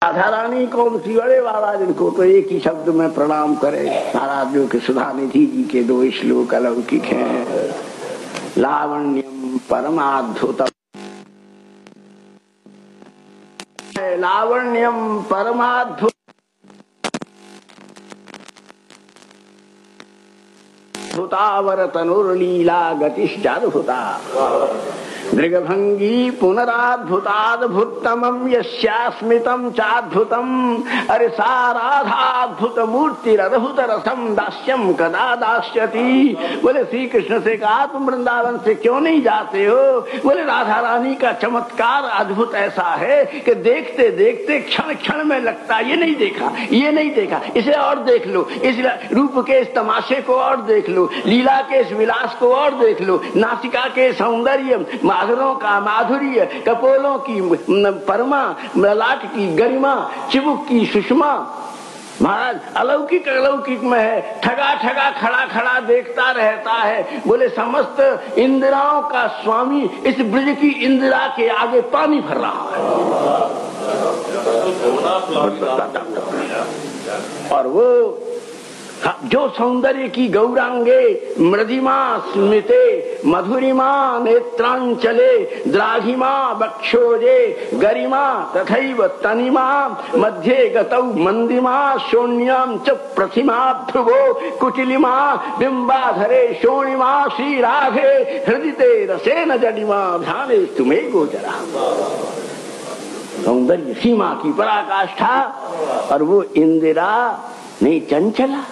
राधा रानी कौन सी, बड़े महाराज इनको तो एक ही शब्द में प्रणाम करे। महाराज जो कि सुधा निधि जी के 2 श्लोक अलौकिक हैं। लावण्यम परमाद्भुतम, लावण्यम परमाद्भुत भूतावर तनुर्लीला गतिश्चाद्भुता, दृगभंगी पुनराद्भुताद्भुतमं यस्यास्मितं चाद्भुतम। अरे साराधाद्भुत मूर्तिरद्भुत रसम दास्यम कदा दास्यति। बोले श्री कृष्ण से कहा तुम वृंदावन से क्यों नहीं जाते हो? बोले राधा रानी का चमत्कार अद्भुत ऐसा है कि देखते देखते क्षण क्षण में लगता ये नहीं देखा, ये नहीं देखा, इसे और देख लो, इस रूप के इस तमाशे को और देख लो, लीला के इस विलास को और देख लो, नासिका के सौंदर्य, माधुरों का माधुर्य, कपोलों की परमा, ललाट की गरिमा, चिबुक की सुषमा। महाराज अलौकिक अलौकिक में है, ठगा ठगा खड़ा खड़ा देखता रहता है। बोले समस्त इंदिराओं का स्वामी इस ब्रज की इंदिरा के आगे पानी भर रहा है। और वो जो सौंदर्य की गौरांगे मृदिमा स्मिते, मधुरिमा नेत्रांचले, द्राघिमा बक्षोजे, गरिमा तथैव तनिमा, मध्ये गतौ मंदिमा, शून्यम च प्रतिमा ध्रुवो, कुटिलिमा बिंबाधरे शोणिमा, श्री राघे हृदिते रसेन जडिमा, ध्याने तुम्हें गोचरा। सौंदर्य सीमा की पराकाष्ठा। और वो इंदिरा नहीं चंचला।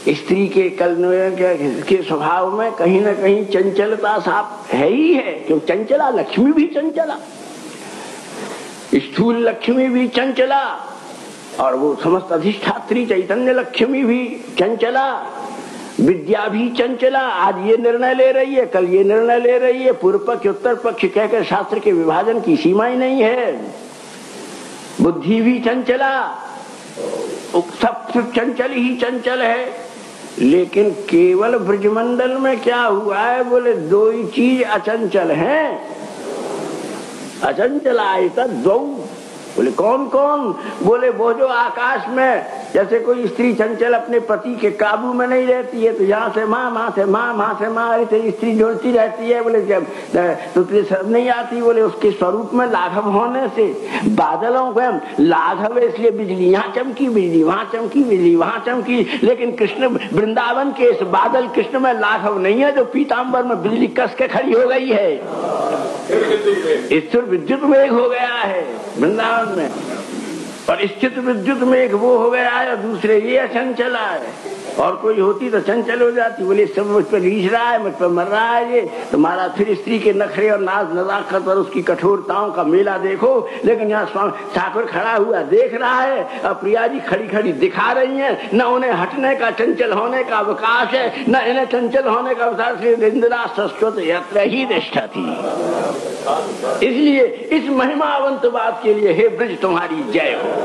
स्त्री के के स्वभाव में कहीं न कहीं चंचलता साफ है ही है, क्यों चंचला, लक्ष्मी भी चंचला, स्थूल लक्ष्मी भी चंचला, और वो समस्त अधिष्ठात्री चैतन्य लक्ष्मी भी चंचला, विद्या भी चंचला। आज ये निर्णय ले रही है, कल ये निर्णय ले रही है, पूर्व पक्ष उत्तर पक्ष कहकर शास्त्र के विभाजन की सीमा ही नहीं है। बुद्धि भी चंचला, सब चंचल ही चंचल है। लेकिन केवल ब्रजमंडल में क्या हुआ है? बोले 2 ही चीज अचंचल हैं। अचंचलायत 2। बोले कौन कौन? बोले वो जो आकाश में जैसे कोई स्त्री चंचल अपने पति के काबू में नहीं रहती है, तो यहाँ से माँ, माँ से माँ, माँ से माँ, ऐसे स्त्री जोड़ती रहती है। बोले जब तो तुझे सब नहीं आती। बोले उसके स्वरूप में लाघव होने से बादलों को लाघव, इसलिए बिजली यहाँ चमकी, बिजली वहां चमकी, बिजली वहां चमकी। लेकिन कृष्ण वृंदावन के इस बादल कृष्ण में लाघव नहीं है, जो पीताम्बर में बिजली कस के खड़ी हो गई है। स्थिर विद्युत मेघ हो गया है वृंदावन में, और स्थित विद्युत मेघ वो हो गया है, और दूसरे ये अचंचला है। और कोई होती तो चंचल हो जाती। बोले सब मुझ पर रीझ रहा है, मुझ पर मर रहा है ये, तो महाराज फिर स्त्री के नखरे और नाज नजाकत और उसकी कठोरताओं का मेला देखो। लेकिन यहाँ स्वामी ठाकुर खड़ा हुआ देख रहा है, और प्रिया जी खड़ी खड़ी दिखा रही है। न उन्हें हटने का, चंचल होने का अवकाश है, न इन्हें चंचल होने का अवकाश है। इंदिरा शाश्वत यत्र ही निष्ठा थी। इसलिए इस महिमावंत बात के लिए हे ब्रज तुम्हारी जय हो।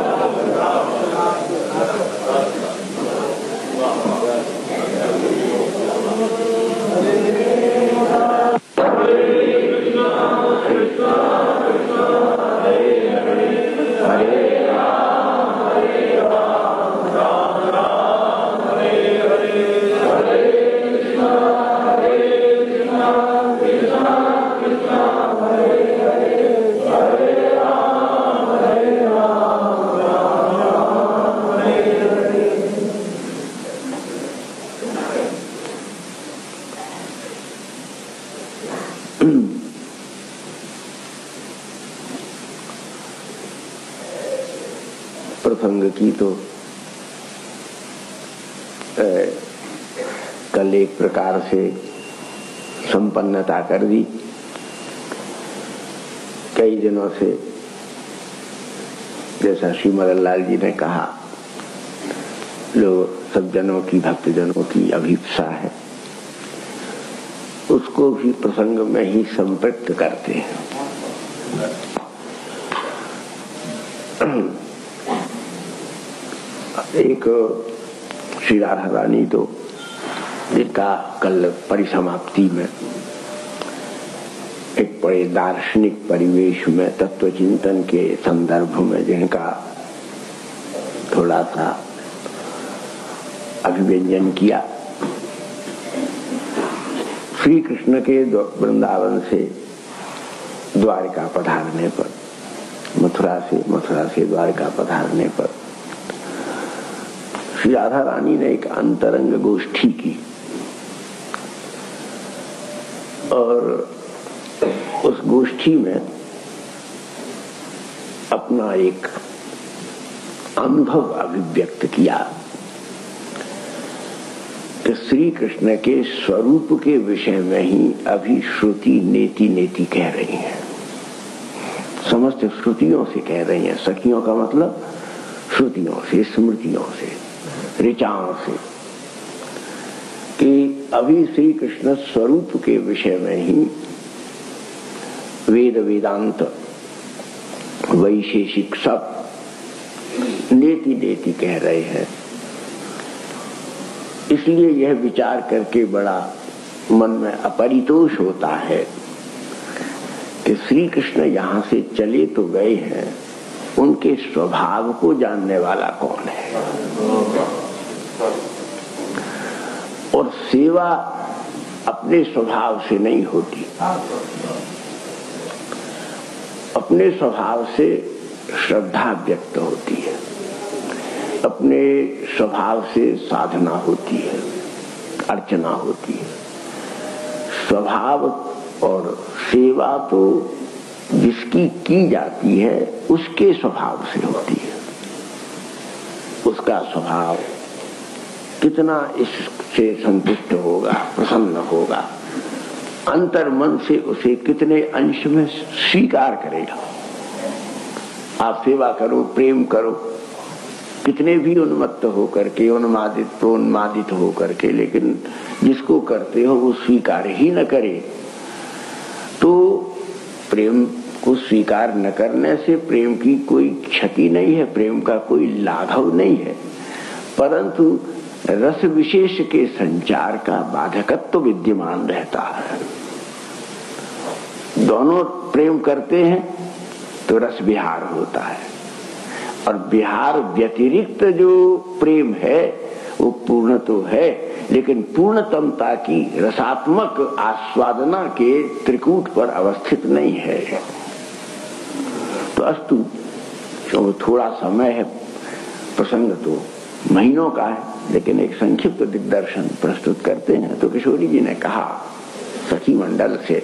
प्रसंग की तो कल एक प्रकार से संपन्नता कर दी। कई दिनों से जैसा श्री मदन लाल जी ने कहा, लोग सब जनों की, भक्तजनों की अभिप्सा है, उसको भी प्रसंग में ही संपृक्त करते हैं। एक श्री राधा रानी तो जिनका कल परिसमाप्ति में एक बड़े दार्शनिक परिवेश में तत्व चिंतन के संदर्भ में जिनका थोड़ा सा अभिव्यंजन किया। श्री कृष्ण के वृंदावन से द्वारका पधारने पर, मथुरा से द्वारका पधारने पर श्री राधा रानी ने एक अंतरंग गोष्ठी की और उस गोष्ठी में अपना एक अनुभव अभिव्यक्त किया कि श्री कृष्ण के स्वरूप के विषय में ही अभी श्रुति नेति नेति कह रही है, समस्त श्रुतियों से कह रही है। सखियों का मतलब श्रुतियों से, स्मृतियों से, ऋचाओं से, कि अभी श्री कृष्ण स्वरूप के विषय में ही वेद वेदांत वैशेषिक सब नेति नेति कह रहे हैं। इसलिए यह विचार करके बड़ा मन में अपरितोष होता है कि श्री कृष्ण यहाँ से चले तो गए हैं, उनके स्वभाव को जानने वाला कौन है? और सेवा अपने स्वभाव से नहीं होती, अपने स्वभाव से श्रद्धा व्यक्त होती है, अपने स्वभाव से साधना होती है, अर्चना होती है। स्वभाव और सेवा तो जिसकी की जाती है उसके स्वभाव से होती है। उसका स्वभाव कितना इससे संतुष्ट होगा, प्रसन्न होगा, अंतर मन से उसे कितने अंश में स्वीकार करेगा। आप सेवा करो, प्रेम करो, कितने भी उन्मत्त होकर के, उन्मादित होकर के, लेकिन जिसको करते हो वो स्वीकार ही न करे, तो प्रेम को स्वीकार न करने से प्रेम की कोई क्षति नहीं है, प्रेम का कोई लाघव नहीं है, परंतु रस विशेष के संचार का बाधकत्व विद्यमान रहता है। दोनों प्रेम करते हैं तो रस विहार होता है, और विहार व्यतिरिक्त जो प्रेम है वो पूर्ण तो है, लेकिन पूर्णतमता की रसात्मक आस्वादना के त्रिकूट पर अवस्थित नहीं है। तो अस्तु, जो थोड़ा समय है, प्रसंग तो महीनों का है, लेकिन एक संक्षिप्त दिग्दर्शन प्रस्तुत करते हैं। तो किशोरी जी ने कहा सखी मंडल से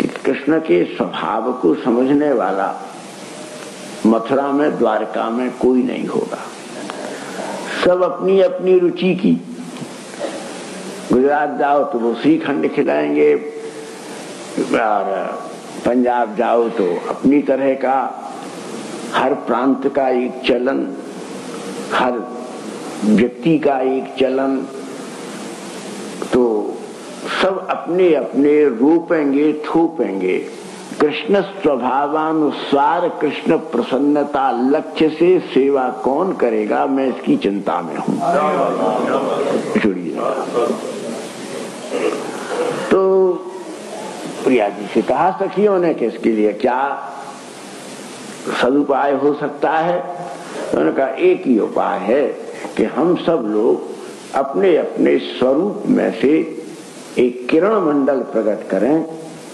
कि कृष्ण के स्वभाव को समझने वाला मथुरा में, द्वारका में कोई नहीं होगा। सब अपनी अपनी रुचि की, गुजरात जाओ तो वो श्रीखंड खिलाएंगे, और पंजाब जाओ तो अपनी तरह का, हर प्रांत का एक चलन, हर व्यक्ति का एक चलन, तो सब अपने अपने रोपेंगे, थोपेंगे। कृष्ण स्वभावानुसार कृष्ण प्रसन्नता लक्ष्य से सेवा कौन करेगा, मैं इसकी चिंता में हूं। तो प्रिया जी से कहा सखियों ने कि इसके लिए क्या सदुपाय हो सकता है? उन्होंने कहा एक ही उपाय है कि हम सब लोग अपने अपने स्वरूप में से एक किरण मंडल प्रकट करें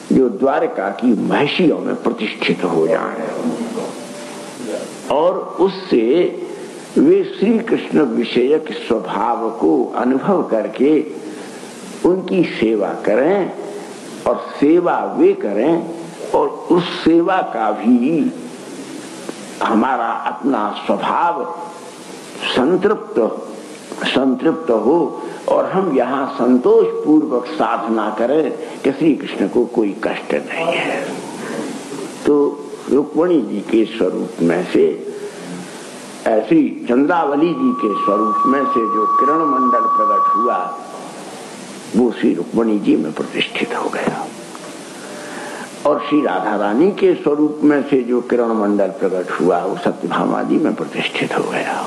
जो द्वारका की महर्षियों में प्रतिष्ठित हो जाए, और उससे वे श्री कृष्ण विषयक स्वभाव को अनुभव करके उनकी सेवा करें, और सेवा वे करें, और उस सेवा का भी हमारा अपना स्वभाव संतृप्त हो, और हम यहाँ संतोष पूर्वक साधना करें कि श्री कृष्ण को कोई कष्ट नहीं है। तो रुक्मिणी जी के स्वरूप में से, ऐसी चंद्रावली जी के स्वरूप में से जो किरण मंडल प्रकट हुआ, वो श्री रुक्मिणी जी में प्रतिष्ठित हो गया, और श्री राधा रानी के स्वरूप में से जो किरण मंडल प्रकट हुआ वो सत्यभामा जी में प्रतिष्ठित हो गया,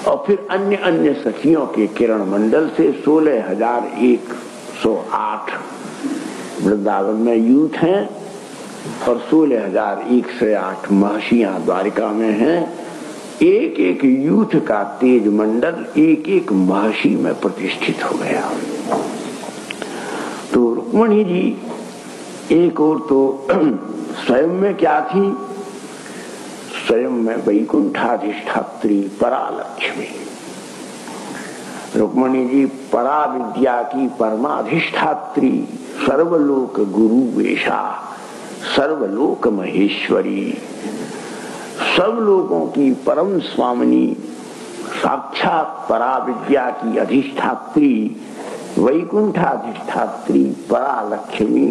और फिर अन्य अन्य सखियों के किरण मंडल से 16,108 वृंदावन में यूथ हैं और 16,108 महर्षियां द्वारिका में हैं। एक एक यूथ का तेज मंडल एक एक महर्षि में प्रतिष्ठित हो गया। तो रुक्मिणी जी एक और तो स्वयं में क्या थी, स्वयं में वैकुंठाधिष्ठात्री परालक्ष्मी। रुक्मिणी जी परा विद्या की परमाधिष्ठात्री, सर्वलोक गुरु वेशा, सर्वलोक महेश्वरी, सब लोगों की परम स्वामिनी, साक्षात परा विद्या की अधिष्ठात्री, वैकुंठाधिष्ठात्री परालक्ष्मी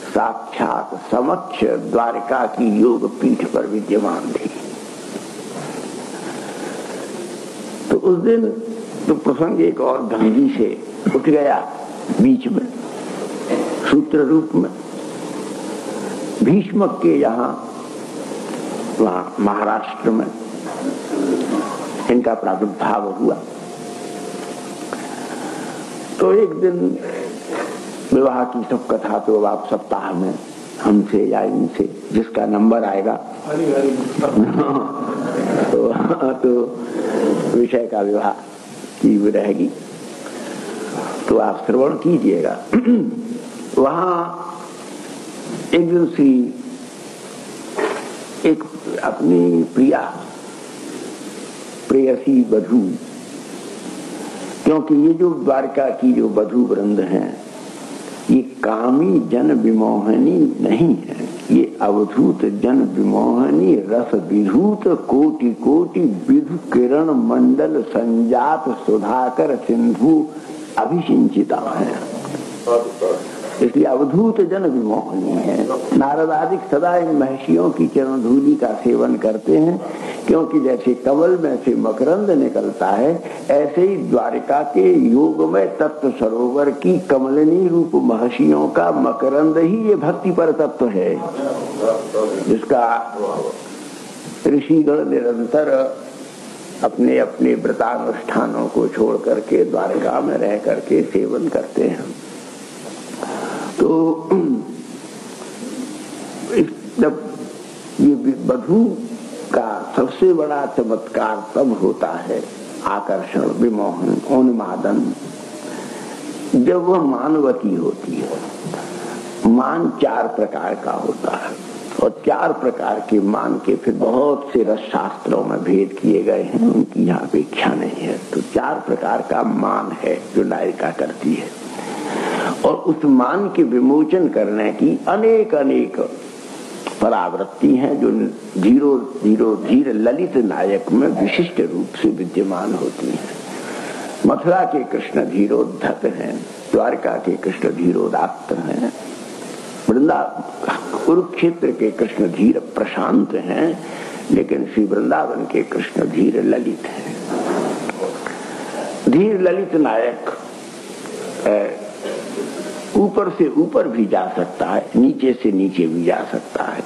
साक्षात समक्ष द्वारिका की योग पीठ पर विद्यमान थी। तो उस दिन तो प्रसंग एक और गंगी से उठ गया बीच में सूत्र रूप में। भीष्मक के यहाँ वहाँ महाराष्ट्र में इनका प्रादुर्भाव हुआ। तो एक दिन विवाह की सब कथा तो आप सप्ताह में हमसे या इनसे जिसका नंबर आएगा तो विषय का विवाह की रहेगी, तो आप श्रवण कीजिएगा। वहां एक दिन श्री एक अपनी प्रिया प्रेयसी वधू, क्योंकि ये जो द्वारका की जो वधू वृंद हैं ये कामी जन विमोहनी नहीं है, ये अवधूत जन विमोहनी रस विधूत कोटि कोटि विधु किरण मंडल संजात सुधाकर सिंधु अभिसिंचिता है। इसलिए अवधूत जन विमोहनी है। नारद आदि सदा इन महर्षियों की चरण धूलि का सेवन करते हैं, क्योंकि जैसे कमल में से मकरंद निकलता है, ऐसे ही द्वारिका के योगमय तत्व सरोवर की कमलिनी रूप महर्षियों का मकरंद ही ये भक्ति पर तत्व है, जिसका ऋषिगण निरंतर अपने अपने व्रतानुष्ठानों को छोड़ करके द्वारिका में रह करके सेवन करते हैं। तो जब ये वधू का सबसे बड़ा चमत्कार तब होता है, आकर्षण, विमोहन, उन्मादन, जब वह मानवती होती है। मान 4 प्रकार का होता है और 4 प्रकार के मान के फिर बहुत से रस शास्त्रों में भेद किए गए हैं, उनकी यहाँ अपेक्षा नहीं है। तो 4 प्रकार का मान है जो नायिका करती है, और उस मान के विमोचन करने की अनेक अनेक परावृत्ति हैं जो धीर ललित नायक में विशिष्ट रूप से विद्यमान होती हैं। मथुरा के कृष्ण धीरोद्धत हैं, द्वारका के कृष्ण धीरोदात्त हैं, कुरुक्षेत्र के कृष्ण धीर प्रशांत हैं, लेकिन श्री वृंदावन के कृष्ण धीर ललित हैं। धीर ललित नायक ऊपर से ऊपर भी जा सकता है, नीचे से नीचे भी जा सकता है।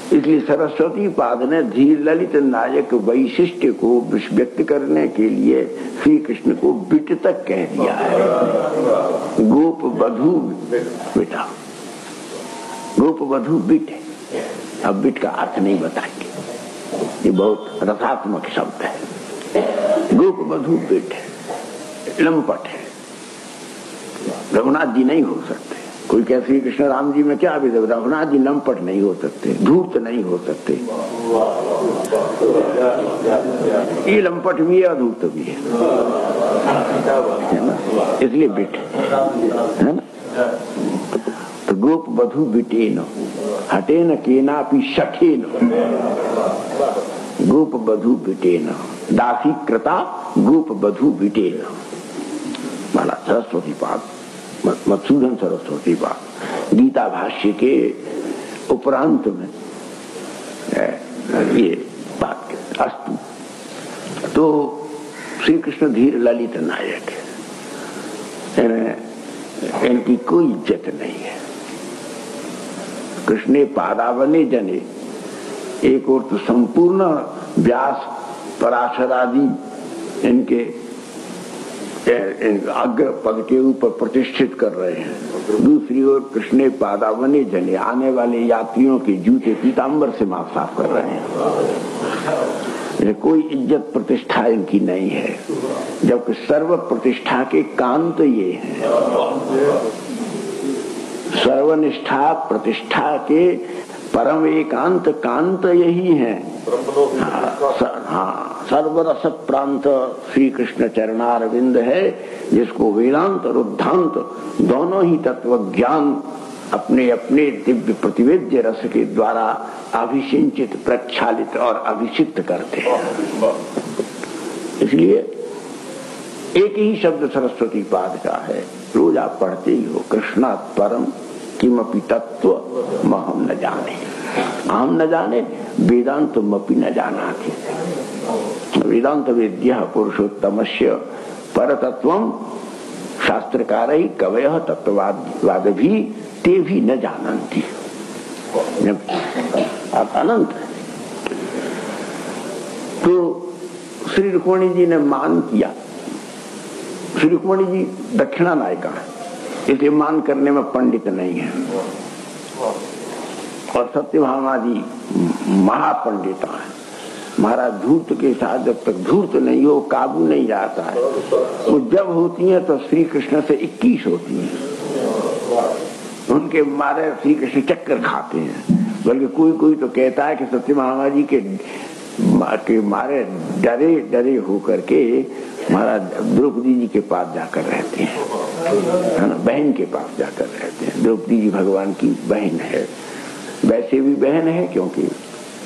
इसलिए सरस्वती पाद ने धीर ललित नायक वैशिष्ट्य को व्यक्त करने के लिए श्री कृष्ण को बिट तक कह दिया है। गोप वधू बेटा, गोप वधू बिट है। अब बिट का अर्थ नहीं बताएंगे, ये बहुत रसात्मक शब्द है। गोप वधू बिट है, लंपट है। रघुनाथ जी नहीं हो सकते। कोई कह श्री कृष्ण राम जी में क्या विधि, रघुनाथ जी लंपट नहीं हो सकते, धूर्त नहीं हो सकते। ये लंपट भी है, धूर्त भी है ना, इसलिए बिट है ना। तो गोप वधू बिटेन हटेन केनापि शठेन, गोप वधू बिटेन दासी कृता गोप वधू बिटेन। माला सरस्वती पाद, मधुसूदन सरस्वती पाद गीता भाष्य के उपरांत में ये बात अस्तु। तो श्री कृष्ण धीर ललित नायक है, इनकी कोई इज्जत नहीं है। कृष्णे पादावने जने, एक और तो संपूर्ण व्यास पराशर आदि इनके अग्र पद के ऊपर प्रतिष्ठित कर रहे हैं। दूसरी ओर कृष्ण पादावने जले, आने वाले यात्रियों के जूते पीतांबर से माफ साफ कर रहे हैं। कोई इज्जत प्रतिष्ठा इनकी नहीं है, जबकि सर्व प्रतिष्ठा के कांत ये हैं। सर्वनिष्ठा प्रतिष्ठा के परम एकांत कांत यही है। हाँ, सर्वरस प्रांत श्री कृष्ण चरणारविंद है, जिसको वेदांत और उद्धांत दोनों ही तत्व ज्ञान अपने अपने दिव्य प्रतिवेद्य रस के द्वारा अभिसिंचित, प्रक्षालित और अभिषिक्त करते हैं। इसलिए एक ही शब्द सरस्वती पाद का है, रोज आप पढ़ते ही हो, कृष्णात् परम किमपि तत्व महम न जाने, हम न जाने वेदांतमपि न जानाति। वेदांत वेद्यः पुरुषोत्तमस्य परतत्वं शास्त्रकारैः कवयः तत्ववादिभिः ते भी न जानन्ति। आप अनंत है। तो श्री रुक्मिणी जी ने मान किया। श्री रुक्मिणी जी दक्षिणा नायिका है, इसलिए मान करने में पंडित नहीं है। और सत्यभामा जी महापंडिता है। महाराज धूर्त के साथ जब तक धूर्त नहीं हो, काबू नहीं जाता है। वो जब होती है तो श्री कृष्ण से 21 होती है। उनके मारे श्री कृष्ण चक्कर खाते हैं। बल्कि कोई कोई तो कहता है कि सत्यभामा जी के मारे डरे डरे होकर के महाराज द्रौपदी जी के पास जाकर रहते हैं, है ना, बहन के पास जाकर रहते हैं। द्रौपदी जी भगवान की बहन है, वैसे भी बहन है क्योंकि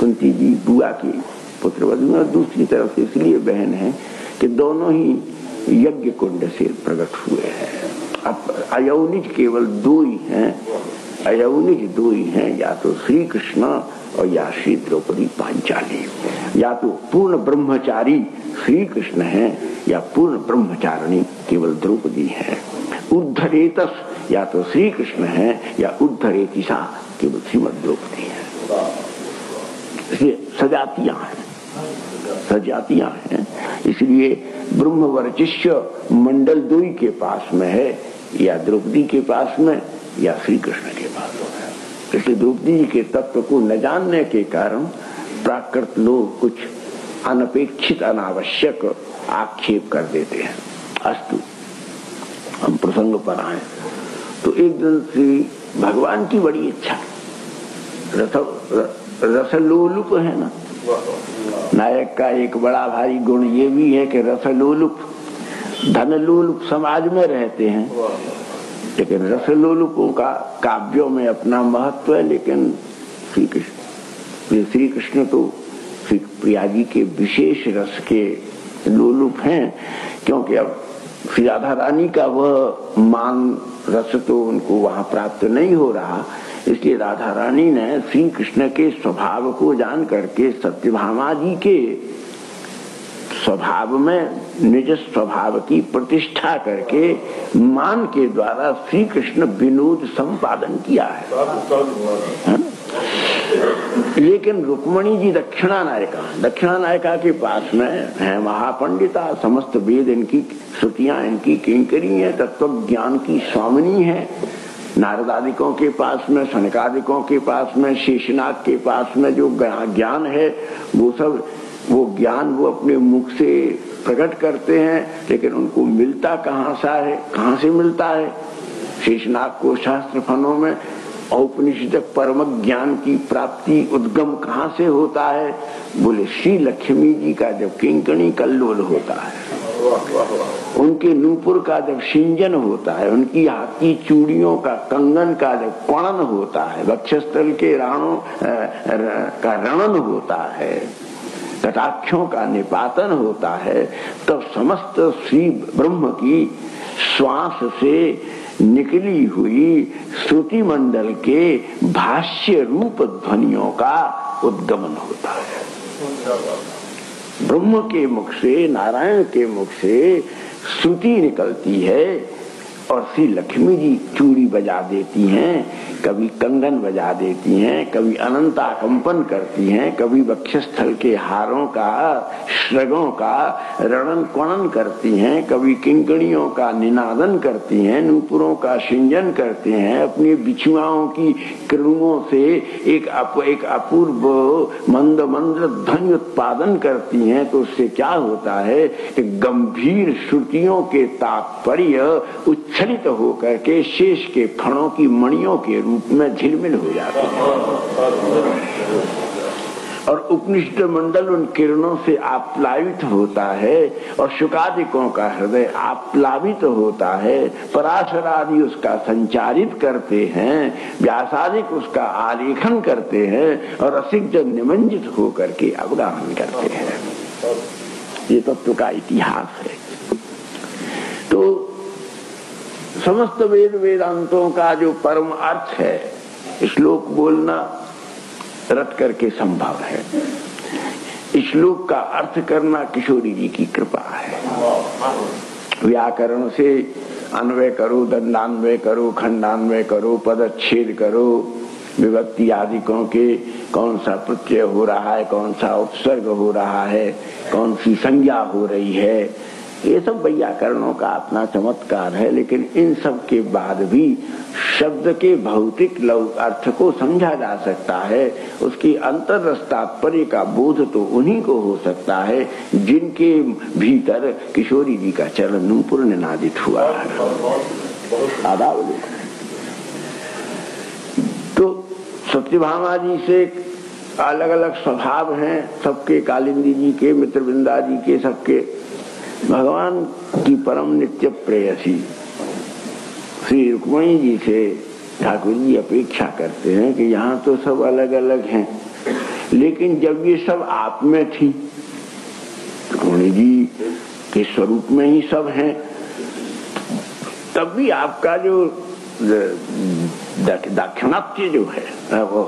कुंती जी बुआ की पुत्रवधू है, दूसरी तरफ से इसलिए बहन है कि दोनों ही यज्ञ कुंड से प्रकट हुए हैं। अब अयौनिज केवल दो ही हैं, अयौनिज दो ही हैं, या तो श्री कृष्ण और या श्री द्रौपदी पांचाली। या तो पूर्ण ब्रह्मचारी श्री कृष्ण हैं या पूर्ण ब्रह्मचारिणी केवल द्रौपदी है। उद्धरेतस या तो श्री कृष्ण है या उद्धरेतिसा केवल श्रीमद द्रौपदी है। इसलिए सजातियां हैं, सजातियां हैं। इसलिए ब्रह्मवर्चिष्य मंडल दुई के पास में है, या द्रौपदी के पास में या श्री कृष्ण के पास में है। इसलिए द्रौपदी जी के तत्व को न जानने के कारण प्राकृत लोग कुछ अनपेक्षित अनावश्यक आक्षेप कर देते हैं। अस्तु, हम प्रसंग पर आए तो एक दिन श्री भगवान की बड़ी इच्छा, रसलोलुप है ना, नायक का एक बड़ा भारी गुण ये भी है कि रसलोलुप, धनलोलुप समाज में रहते हैं, लेकिन रसलोलुपों का काव्यों में अपना महत्व है। लेकिन श्री कृष्ण तो श्री प्रिया जी के विशेष रस के लोलुप हैं, क्योंकि अब श्री राधा रानी का वह मान रस तो उनको वहां प्राप्त नहीं हो रहा। इसलिए राधा रानी ने श्री कृष्ण के स्वभाव को जान करके सत्यभामा जी के स्वभाव में निज स्वभाव की प्रतिष्ठा करके मान के द्वारा श्री कृष्ण विनोद संपादन किया है। लेकिन रुक्मिणी जी दक्षिणा नायिका के पास में है महापंडिता, समस्त वेद इनकी श्रुतियां इनकी किंकरी है, तत्व ज्ञान की स्वामिनी है। नारदादिकों के पास में, सनकादिकों के पास में, शेषनाग के पास में जो ज्ञान है वो ज्ञान वो अपने मुख से प्रकट करते हैं, लेकिन उनको मिलता कहाँ से मिलता है? शेषनाग को शास्त्र फनों में औपनिषदक परम ज्ञान की प्राप्ति उद्गम कहाँ से होता है? बोले श्री लक्ष्मी जी का जब किंकणी कल्लोल होता है, उनके नूपुर का जब सिंजन होता है, उनकी हाथ की चूड़ियों का कंगन का जब कणन होता है, वक्षस्थल के राणों का रणन होता है, कटाक्षों का निपातन होता है, तब समस्त श्री ब्रह्म की श्वास से निकली हुई श्रुति मंडल के भाष्य रूप ध्वनियों का उद्गमन होता है। ब्रह्म के मुख से, नारायण के मुख से श्रुति निकलती है और श्री लक्ष्मी जी चूड़ी बजा देती हैं कभी कंगन बजा देती हैं, कभी अनंताकंपन करती हैं, कभी वक्षस्थल के हारों का, श्रगों का रणन क्वणन करती हैं, कभी किंकणियों का निनादन करती हैं, नूपुरों का सिंजन करते हैं, अपनी बिछुआओं की किरणों से एक अपूर्व मंद मंद ध्वनि उत्पादन करती हैं। तो उससे क्या होता है कि गंभीर श्रुतियों के तात्पर्य उच्छलित होकर के शेष के फणों की मणियों के रूप में झिलमिल हो जाते हैं और उपनिषद मंडल उन किरणों से आप्लावित होता है और शुकादिकों का हृदय आप्लावित होता है। पराशर आदि उसका संचारित करते हैं, व्यासादिक उसका आलेखन करते हैं और रसिक जन निमंजित होकर के अवगाहन करते हैं। ये तत्व का इतिहास है। तो समस्त वेद वेदांतों का जो परम अर्थ है श्लोक बोलना रट करके संभव है। श्लोक का अर्थ करना किशोरी जी की कृपा है। व्याकरण से अन्वय करो, दंडान्वय करो, खंडान्वय करो, पदच्छेद करो, विभक्ति आदिकों के कौन सा प्रत्यय हो रहा है, कौन सा उपसर्ग हो रहा है, कौन सी संज्ञा हो रही है, ये सब व्याकरणों का अपना चमत्कार है। लेकिन इन सब के बाद भी शब्द के भौतिक अर्थ को समझा जा सकता है। उसकी अंतररस तात्पर्य का बोध तो उन्हीं को हो सकता है जिनके भीतर किशोरी जी का चरण नूपुर निनादित हुआ है। तो सत्यभामा जी से अलग अलग स्वभाव हैं सबके, कालिंदी जी के, मित्रवृंदा जी के, सबके। भगवान की परम नित्य प्रेयसी श्री रुक्मिणी जी से ठाकुर जी अपेक्षा करते हैं कि यहाँ तो सब अलग अलग हैं, लेकिन जब ये सब आप में थी, रुक्मिणी जी के स्वरूप में ही सब हैं, तब भी आपका जो दाक्षिणात्य जो है, वो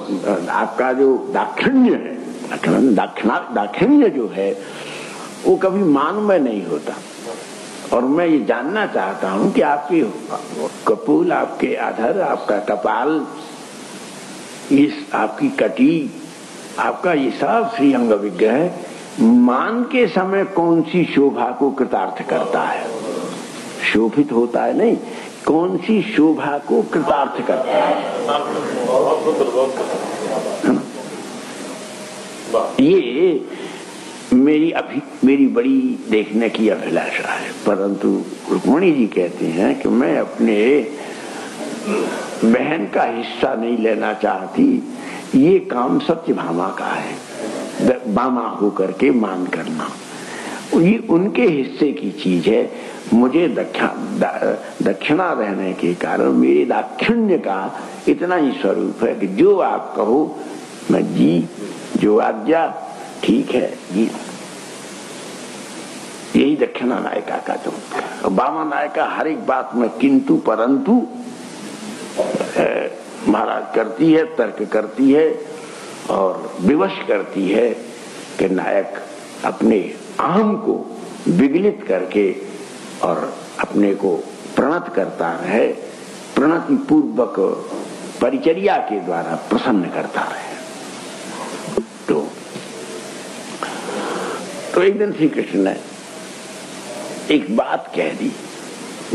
आपका जो दाक्षिण्य है, दाक्षिण्य जो है वो कभी मान में नहीं होता। और मैं ये जानना चाहता हूं कि आपकी कपूल, आपके अधर, आपका कपाल, इस आपकी कटी, आपका ये सब श्रीअंग विग्रह मान के समय कौन सी शोभा को कृतार्थ करता है? शोभित होता है नहीं, कौन सी शोभा को कृतार्थ करता है? ये मेरी बड़ी देखने की अभिलाषा है। परंतु रुक्मिणी जी कहते हैं कि मैं अपने बहन का हिस्सा नहीं लेना चाहती, ये काम सत्यभामा का है। भामा होकर के मान करना ये उनके हिस्से की चीज है। मुझे दक्षिणा रहने के कारण मेरे दाक्षिण्य का इतना ही स्वरूप है कि जो आप कहो मैं जी, जो आज्ञा ठीक है जी। यही दक्षिणा नायिका का चमत्कार। बामा नायिका हर एक बात में किंतु परंतु महाराज करती है, तर्क करती है और विवश करती है कि नायक अपने अहम को विगलित करके और अपने को प्रणत करता रहे, प्रणति पूर्वक परिचर्या के द्वारा प्रसन्न करता रहे। तो एक दिन श्री कृष्ण ने एक बात कह दी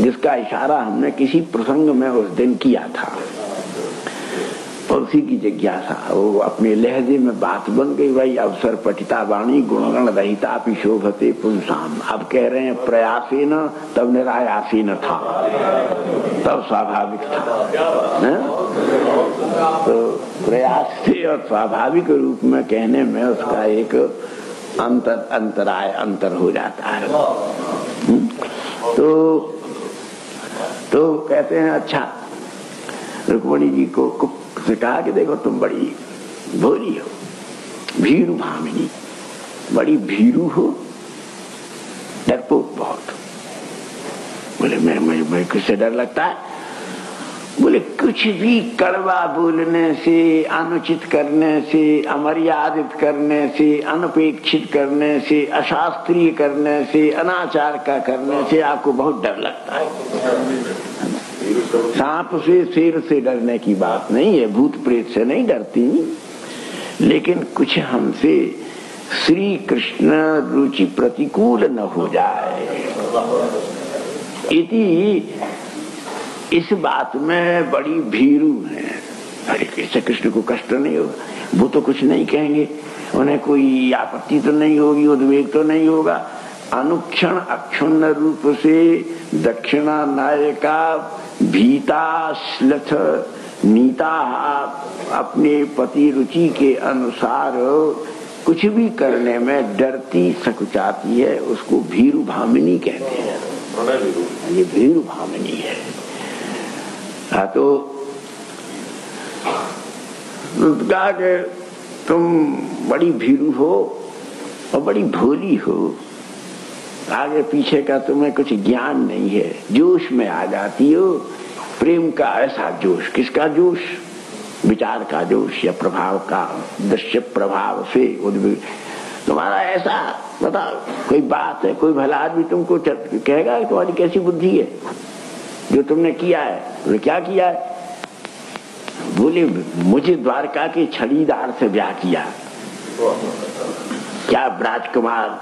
जिसका इशारा हमने किसी प्रसंग में उस दिन किया था, और उसी की जिज्ञासा वो अपने लहजे में बात बन गई। भाई अवसर पठिता वाणी गुणगण रहिता शोभते पुंसाम। अब कह रहे हैं प्रयासी न, तब निरायासी न था, तब स्वाभाविक था। तो प्रयास से और स्वाभाविक रूप में कहने में उसका एक अंतर हो जाता है। तो कहते हैं अच्छा, रुक्मिणी जी को से कहा कि देखो तुम बड़ी भोली हो, भीरू भामिनी, बड़ी भीरू हो, डरपोक बहुत। बोले मैं किससे डर लगता है? बोले कुछ भी कड़वा बोलने से, अनुचित करने से, अमर्यादित करने से, अनपेक्षित करने से, अशास्त्रीय करने से, अनाचार का करने से आपको बहुत डर लगता है। सांप से शेर से डरने की बात नहीं है, भूत प्रेत से नहीं डरती, लेकिन कुछ हमसे श्री कृष्ण रुचि प्रतिकूल न हो जाए, इस बात में बड़ी भीरू है। अरे कैसे कृष्ण को कष्ट नहीं होगा, वो तो कुछ नहीं कहेंगे, उन्हें कोई आपत्ति तो नहीं होगी, उद्वेग तो नहीं होगा। अनुक्षण अक्षुण्ण रूप से दक्षिणा नायका भीता श्लथ नीता अपने पति रुचि के अनुसार कुछ भी करने में डरती सकुचाती है, उसको भीरू भामिनी कहते हैं। ये भीरू भामिनी है। हाँ, तो कहा कि तुम बड़ी भीरू हो और बड़ी भोली हो, आगे पीछे का तुम्हें कुछ ज्ञान नहीं है, जोश में आ जाती हो, प्रेम का ऐसा जोश। किसका जोश? विचार का जोश या प्रभाव का, दृश्य प्रभाव से उद्वेग तुम्हारा ऐसा। बता, कोई बात है, कोई भला आदमी तुमको कहेगा तुम्हारी कैसी बुद्धि है जो तुमने किया है? बोले क्या किया है? बोले मुझे द्वारका के छड़ीदार से ब्याह किया। क्या राजकुमार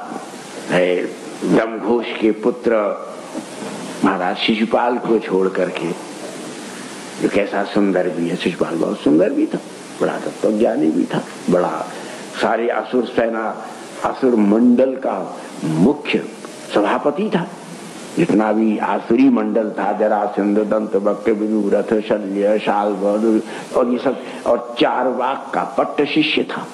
है, दमघोष के पुत्र महाराज शिशुपाल को छोड़ करके, जो कैसा सुंदर भी है। शिशुपाल बहुत सुंदर भी था, बड़ा तत्वज्ञानी भी था, बड़ा सारे असुर सेना, असुर मंडल का मुख्य सभापति था। जितना भी आसुरी मंडल था, जरासंध, दंत वक्त, विदु, रथ, शल्य, शाल्व और ये सब, और चारवाक का पट्ट शिष्य था।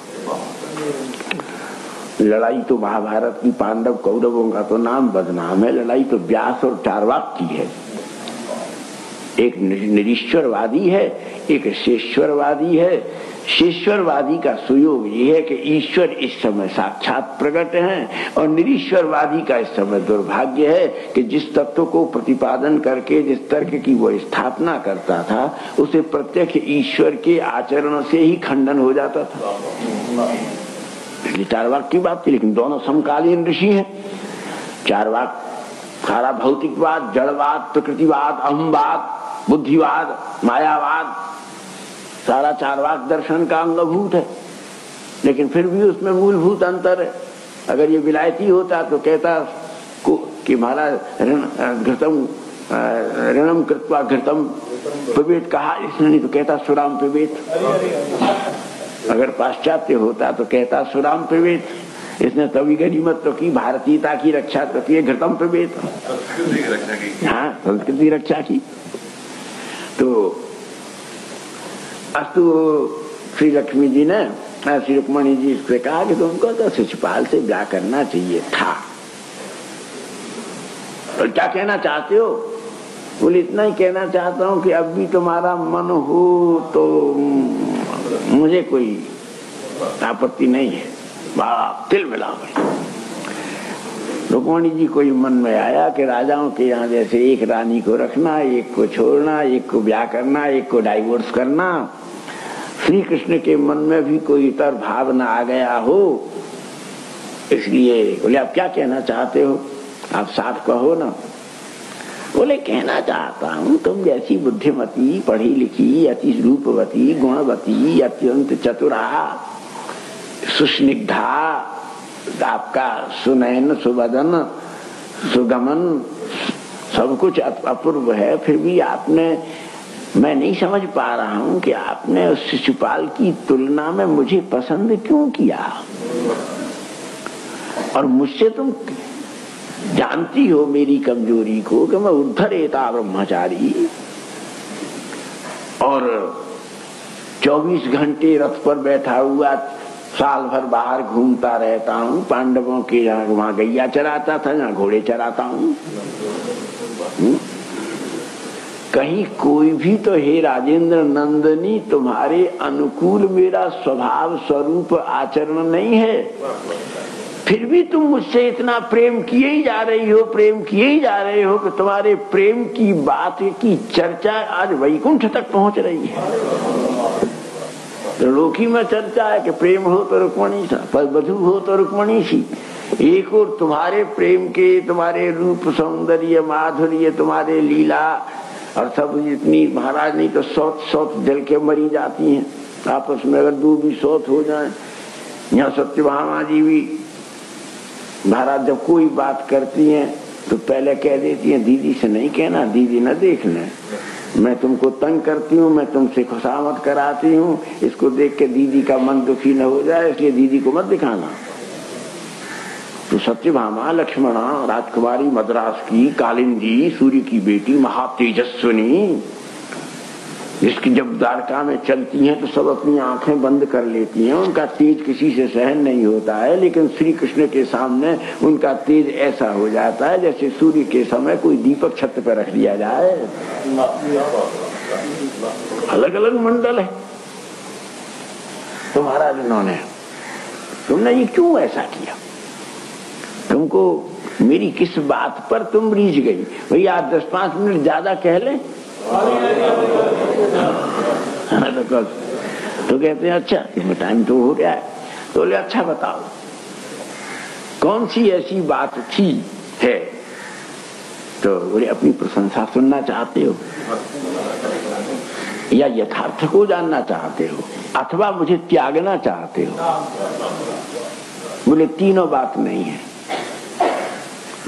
लड़ाई तो महाभारत की पांडव कौरवों का तो नाम बदनाम है, लड़ाई तो व्यास और चारवाक की है। एक निरीश्वरवादी है, एक शेश्वरवादी है। शेश्वरवादी का सुयोग ये है कि ईश्वर इस समय साक्षात प्रकट हैं, और निरीश्वरवादी का इस समय दुर्भाग्य है कि जिस तत्व को प्रतिपादन करके जिस तर्क की वो स्थापना करता था, उसे प्रत्यक्ष ईश्वर के आचरण से ही खंडन हो जाता था। इसलिए चारवाक की बात थी, लेकिन दोनों समकालीन ऋषि हैं। चारवाक सारा भौतिकवाद, जड़वाद, प्रकृतिवाद, अहमवाद, बुद्धिवाद, मायावाद, सारा चारवाक दर्शन का अंगभूत है, लेकिन फिर भी उसमें मूलभूत अंतर है। अगर ये विलायती होता तो कहता कि महाराज घृतम ऋणम कृत्वा घृतम पिबेत कहा इसने, नहीं तो कहता सुराम पिबेत। अगर पाश्चात्य होता तो कहता सुराम पिबेत। इसने तभी गनीमत तो की, भारतीयता की रक्षा तो की, घृतम पिबेत। हाँ, संस्कृति रक्षा की। तो अस्तु श्री लक्ष्मी जी ने, श्री रुक्मणी जी से कहा कि तुमको तो शिशुपाल से ब्याह करना चाहिए था। तो क्या कहना चाहते हो? बोले इतना ही कहना चाहता हूँ कि अब भी तुम्हारा मन हो तो मुझे कोई आपत्ति नहीं है। बाप तिल मिला गई। रुक्मणी जी को मन में आया कि राजाओं के यहाँ जैसे एक रानी को रखना, एक को छोड़ना, एक को ब्याह करना, एक को डाइवोर्स करना, श्री कृष्ण के मन में भी कोई इतर भावना आ गया हो। इसलिए बोले आप क्या कहना चाहते हो? आप साफ कहो ना। बोले कहना चाहता हूँ तुम जैसी बुद्धिमती, पढ़ी लिखी, अति रूपवती, गुणवती, अत्यंत चतुरा, सुस्निग्धा, आपका सुनैन, सुवदन, सुगमन, सब कुछ अपूर्व है, फिर भी आपने, मैं नहीं समझ पा रहा हूं कि आपने उस शिशुपाल की तुलना में मुझे पसंद क्यों किया। और मुझसे तुम जानती हो मेरी कमजोरी को कि मैं उद्धरेता ब्रह्मचारी, और 24 घंटे रथ पर बैठा हुआ साल भर बाहर घूमता रहता हूँ। पांडवों के यहाँ वहां गैया चराता था, यहाँ घोड़े चराता हूँ। कहीं कोई भी तो हे राजेंद्र नंदनी तुम्हारे अनुकूल मेरा स्वभाव स्वरूप आचरण नहीं है, फिर भी तुम मुझसे इतना प्रेम किए ही जा रही हो, प्रेम किए ही जा रहे हो कि तुम्हारे प्रेम की बात की चर्चा आज वैकुंठ तक पहुंच रही है। त्रिलोकी में चर्चा है कि प्रेम हो तो रुक्मणी सा, पर वधू हो तो रुक्मणी सी। एक और तुम्हारे प्रेम के, तुम्हारे रूप, सौंदर्य, माधुर्य, तुम्हारे लीला और सब इतनी महाराज नहीं तो सौत जल के मरी जाती हैं आपस में, अगर दो भी सौत हो जाए। यहाँ सत्यभामा जी भी महाराज जब कोई बात करती हैं तो पहले कह देती हैं दीदी से नहीं कहना, दीदी न देख लें, मैं तुमको तंग करती हूँ, मैं तुमसे खुशामद कराती हूँ, इसको देख के दीदी का मन दुखी न हो जाए, इसलिए दीदी को मत दिखाना। तो सत्यभामा लक्ष्मणा राजकुमारी मद्रास की कालिंदी सूर्य की बेटी महातेजस्विनी, जिसकी जब द्वारका में चलती हैं तो सब अपनी आंखें बंद कर लेती हैं, उनका तेज किसी से सहन नहीं होता है, लेकिन श्री कृष्ण के सामने उनका तेज ऐसा हो जाता है जैसे सूर्य के समय कोई दीपक छत पर रख दिया जाए। अलग अलग मंडल है। तो महाराज उन्होंने, तुमने ये क्यों ऐसा किया, तुमको मेरी किस बात पर तुम रीझ गई? भैया 10-5 मिनट ज्यादा कह ले तो कहते हैं अच्छा इसमें टाइम तो हो गया है। तो बोले अच्छा बताओ कौन सी ऐसी बात थी है? तो बोले अपनी प्रशंसा सुनना चाहते हो या यथार्थ को जानना चाहते हो अथवा मुझे त्यागना चाहते हो? बोले तीनों बात नहीं है,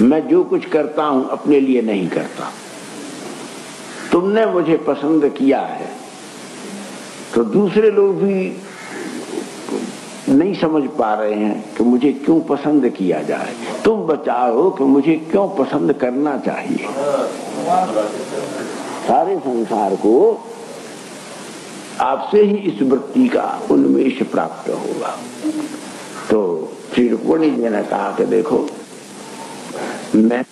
मैं जो कुछ करता हूं अपने लिए नहीं करता, तुमने मुझे पसंद किया है तो दूसरे लोग भी नहीं समझ पा रहे हैं कि मुझे क्यों पसंद किया जाए, तुम बताओ कि मुझे क्यों पसंद करना चाहिए। सारे संसार को आपसे ही इस वृत्ति का उन्मेष प्राप्त होगा। तो श्री रुक्मिणी जी ने कहा कि देखो मैं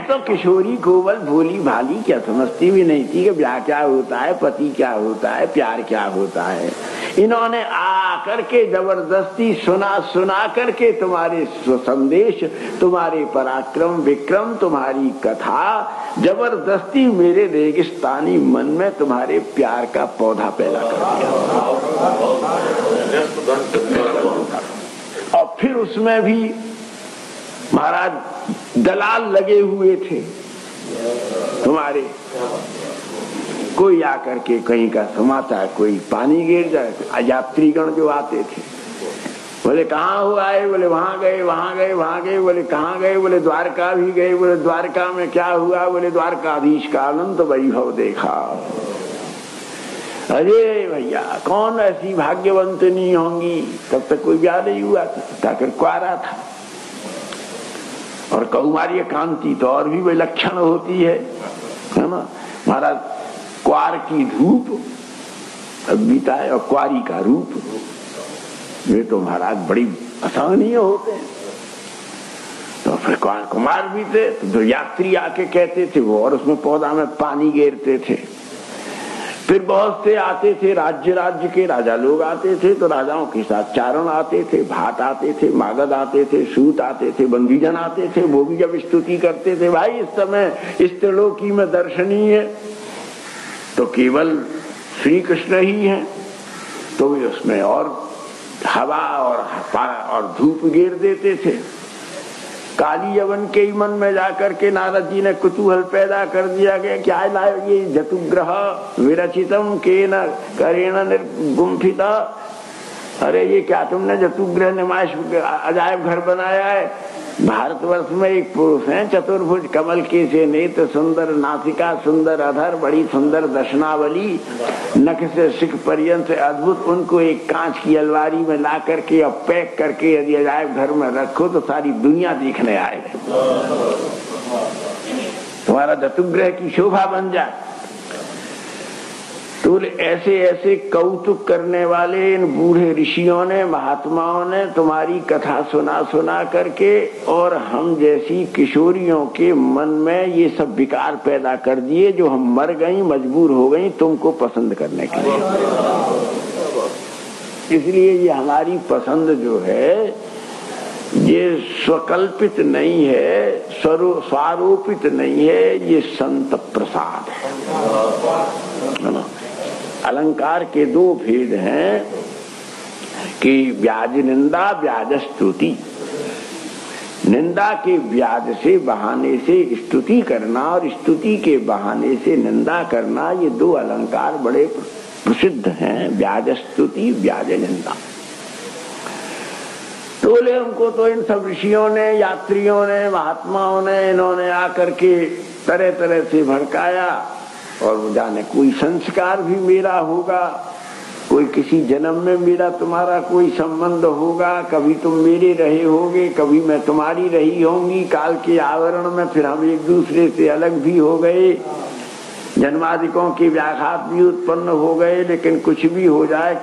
तो किशोरी कोमल भोली भाली क्या समझती भी नहीं थी कि ब्याह क्या होता है, पति क्या होता है, प्यार क्या होता है। इन्होंने आकर के जबरदस्ती सुना करके तुम्हारे संदेश, तुम्हारे पराक्रम विक्रम, तुम्हारी कथा जबरदस्ती मेरे रेगिस्तानी मन में तुम्हारे प्यार का पौधा पैदा कर दिया। और फिर उसमें भी महाराज दलाल लगे हुए थे तुम्हारे, कोई आकर के कहीं का समाचार, कोई पानी गिर जाए, यात्रीगण जो आते थे बोले कहाँ हो आए, बोले वहां गए वहां गए वहां गए, बोले कहाँ गए, बोले द्वारका भी गए, बोले द्वारका में क्या हुआ, बोले द्वारकाधीश का अनंत वैभव देखा। अरे भैया कौन ऐसी भाग्यवंत नहीं होंगी, तब तक कोई ब्याह नहीं हुआ था, कुआरा था। और कौमार्य कांति तो और भी विलक्षण होती है ना महाराज। क्वार की धूप बीता है और क्वारी का रूप, ये तो महाराज बड़ी असहनीय होते हैं। तो फिर कुमार भी थे तो जो यात्री आके कहते थे वो और उसमें पौधा में पानी गेरते थे। फिर बहुत से आते थे, राज्य के राजा लोग आते थे, तो राजाओं के साथ चारण आते थे, भाट आते थे, मागध आते थे, सूत आते थे, बंदीजन आते थे। वो भी जब स्तुति करते थे भाई इस समय इस त्रिलोकी में दर्शनीय तो केवल श्री कृष्ण ही हैं, तो वे उसमें और हवा और धूप गिर देते थे। काली यवन के ही मन में जाकर के नारद जी ने कुतूहल पैदा कर दिया गया क्या ये जतुग्रह विरचितम केन करेण निर्गुम्फिता, अरे ये क्या तुमने जतुग्रह निमाश अजायब घर बनाया है। भारतवर्ष में एक पुरुष है चतुर्भुज कमल के से नेत्र, सुंदर नासिका, सुंदर अधर, बड़ी सुंदर दर्शनावली, नख से सिख पर्यंत अद्भुत, उनको एक कांच की अलमारी में ला करके और पैक करके यदि अजायब घर में रखो तो सारी दुनिया देखने आएगी, तुम्हारा जतुग्रह की शोभा बन जाए। तो ऐसे ऐसे कौतुक करने वाले इन बूढ़े ऋषियों ने, महात्माओं ने तुम्हारी कथा सुना करके और हम जैसी किशोरियों के मन में ये सब विकार पैदा कर दिए, जो हम मर गई, मजबूर हो गई तुमको पसंद करने के लिए। इसलिए ये हमारी पसंद जो है ये स्वकल्पित नहीं है, स्वारोपित नहीं है, ये संत प्रसाद है ना। अलंकार के दो भेद हैं, कि व्याज निंदा व्याज स्तुति, निंदा के व्याज से बहाने से स्तुति करना और स्तुति के बहाने से निंदा करना, ये दो अलंकार बड़े प्रसिद्ध हैं, व्याज स्तुति व्याज निंदा। तो बोले हमको तो इन सब ऋषियों ने, यात्रियों ने, महात्माओं ने, इन्होंने आकर के तरह तरह से भड़काया, और जाने कोई संस्कार भी मेरा होगा, कोई किसी जन्म में मेरा तुम्हारा कोई संबंध होगा, कभी तुम मेरे रहे होगे, कभी मैं तुम्हारी रही होंगी, काल के आवरण में फिर हम एक दूसरे से अलग भी हो गए, जन्मादिकों के व्याघात भी उत्पन्न हो गए। लेकिन कुछ भी हो जाए,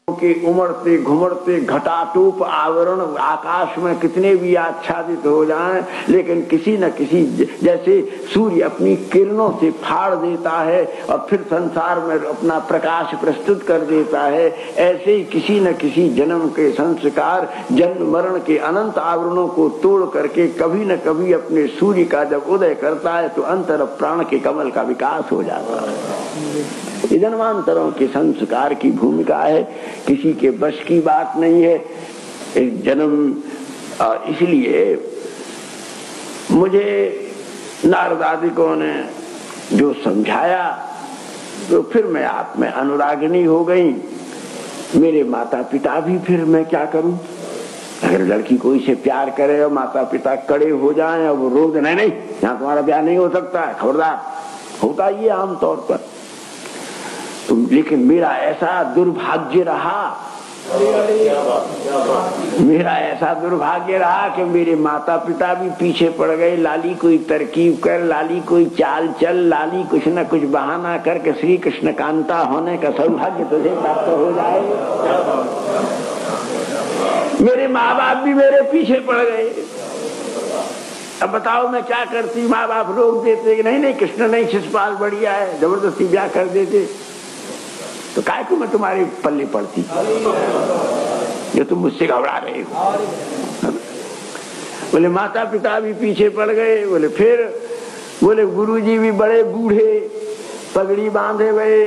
के उमड़ते घुमड़ते घटाटूप आवरण आकाश में कितने भी आच्छादित हो जाएं, लेकिन किसी न किसी, जैसे सूर्य अपनी किरणों से फाड़ देता है और फिर संसार में अपना प्रकाश प्रस्तुत कर देता है, ऐसे ही किसी न किसी जन्म के संस्कार जन्म मरण के अनंत आवरणों को तोड़ करके कभी न कभी अपने सूर्य का जब उदय करता है तो अंतर प्राण के कमल का विकास हो जाता है। ये जन्मांतरों के संस्कार की भूमिका है, किसी के बस की बात नहीं है इस जन्म। इसलिए मुझे नारदादिकों ने जो समझाया तो फिर मैं आप में अनुरागिनी हो गई। मेरे माता पिता भी, फिर मैं क्या करूं? अगर लड़की कोई से प्यार करे और माता पिता कड़े हो जाएं और वो रोक, नहीं नहीं यहाँ तुम्हारा ब्याह नहीं हो सकता है, खबरदार, होता ये आमतौर पर। लेकिन मेरा ऐसा दुर्भाग्य रहा, मेरा ऐसा दुर्भाग्य रहा कि मेरे माता पिता भी पीछे पड़ गए। लाली कोई तरकीब कर, लाली कोई चाल चल, लाली कुछ न कुछ बहाना करके श्री कृष्ण कांता होने का सौभाग्य तुझे प्राप्त हो जाए। मेरे माँ बाप भी मेरे पीछे पड़ गए। अब बताओ मैं क्या करती? माँ बाप रोक देते कि नहीं नहीं कृष्ण नहीं, शिशुपाल बढ़िया है, जबरदस्ती ब्याह कर देते। तो काय को मैं तुम्हारे पल्ले पड़ती जो तुम मुझसे घबरा रहे हो। बोले माता पिता भी पीछे पड़ गए। बोले फिर, बोले गुरुजी भी बड़े बूढ़े, पगड़ी बांधे हुए,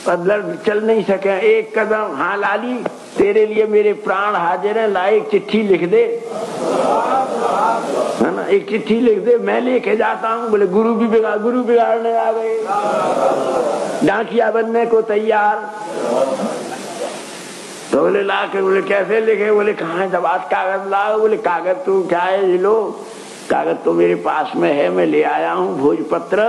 चल नहीं सके एक कदम। हाँ लाली, तेरे लिए मेरे प्राण हाजिर है, ला एक चिट्ठी लिख दे, है ना, एक चिट्ठी लिख दे, मैं लेके जाता हूँ। बोले गुरु बिगाड़ने आ गए, डाकिया बनने को तैयार। तो बोले ला के, बोले कैसे लिखे? बोले कहाँ जब आज कागज लाओ। बोले कागज तो क्या है, ये लो, कागज तो मेरे पास में है, मैं ले आया हूँ भोजपत्र।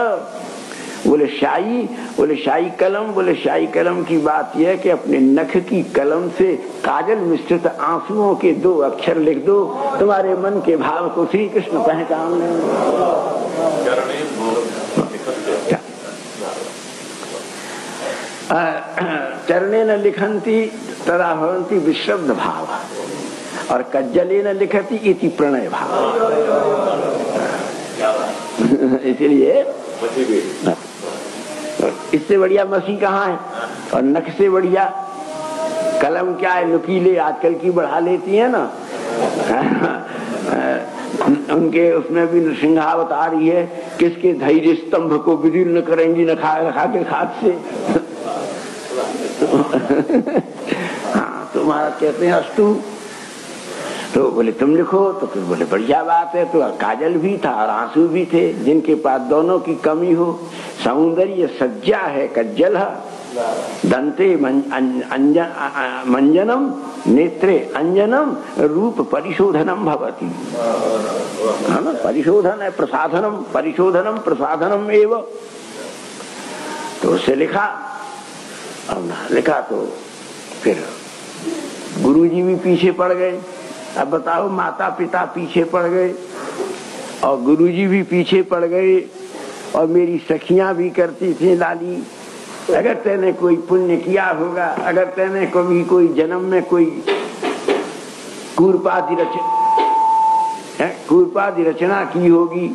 बोले शाही? बोले शाही कलम। बोले शाही कलम की बात यह है कि अपने नख की कलम से काजल मिश्रित आंसुओं के 2 अक्षर लिख दो, तुम्हारे मन के भाव को श्री कृष्ण पहचान लेंगे। चरणे न लिखन्ति तदा भवन्ति विश्रब्द भाव, और कज्जले न लिखति इति प्रणय भाव। इसलिए इससे बढ़िया मसी कहाँ है, और नख से बढ़िया कलम क्या है? नुकीले आजकल की बढ़ा लेती है ना, उनके उसमें भी नृसिंहावत आ रही है, किसके धैर्य स्तंभ को विदीर्ण करेंगी न खा के खाद से। हाँ, तुम्हारा कहते हैं अस्तु। तो बोले तुम लिखो। तो फिर बोले बढ़िया बात है। तो काजल भी था और आंसू भी थे, जिनके पास दोनों की कमी हो। सौंदर्य सज्जा है कज्जल, दंते मंजनम, नेत्रे अंजनम, रूप परिशोधनम भवति। है ना, परिशोधन है, प्रसाधनम, परिशोधनम प्रसाधनम एव। तो उसे लिखा, अब लिखा तो फिर गुरुजी भी पीछे पड़ गए। अब बताओ, माता पिता पीछे पड़ गए और गुरुजी भी पीछे पड़ गए, और मेरी सखियां भी करती थी लाली, अगर तेने कोई पुण्य किया होगा, अगर तेने कभी कोई जन्म में कोई कूर्पादि रचना की होगी,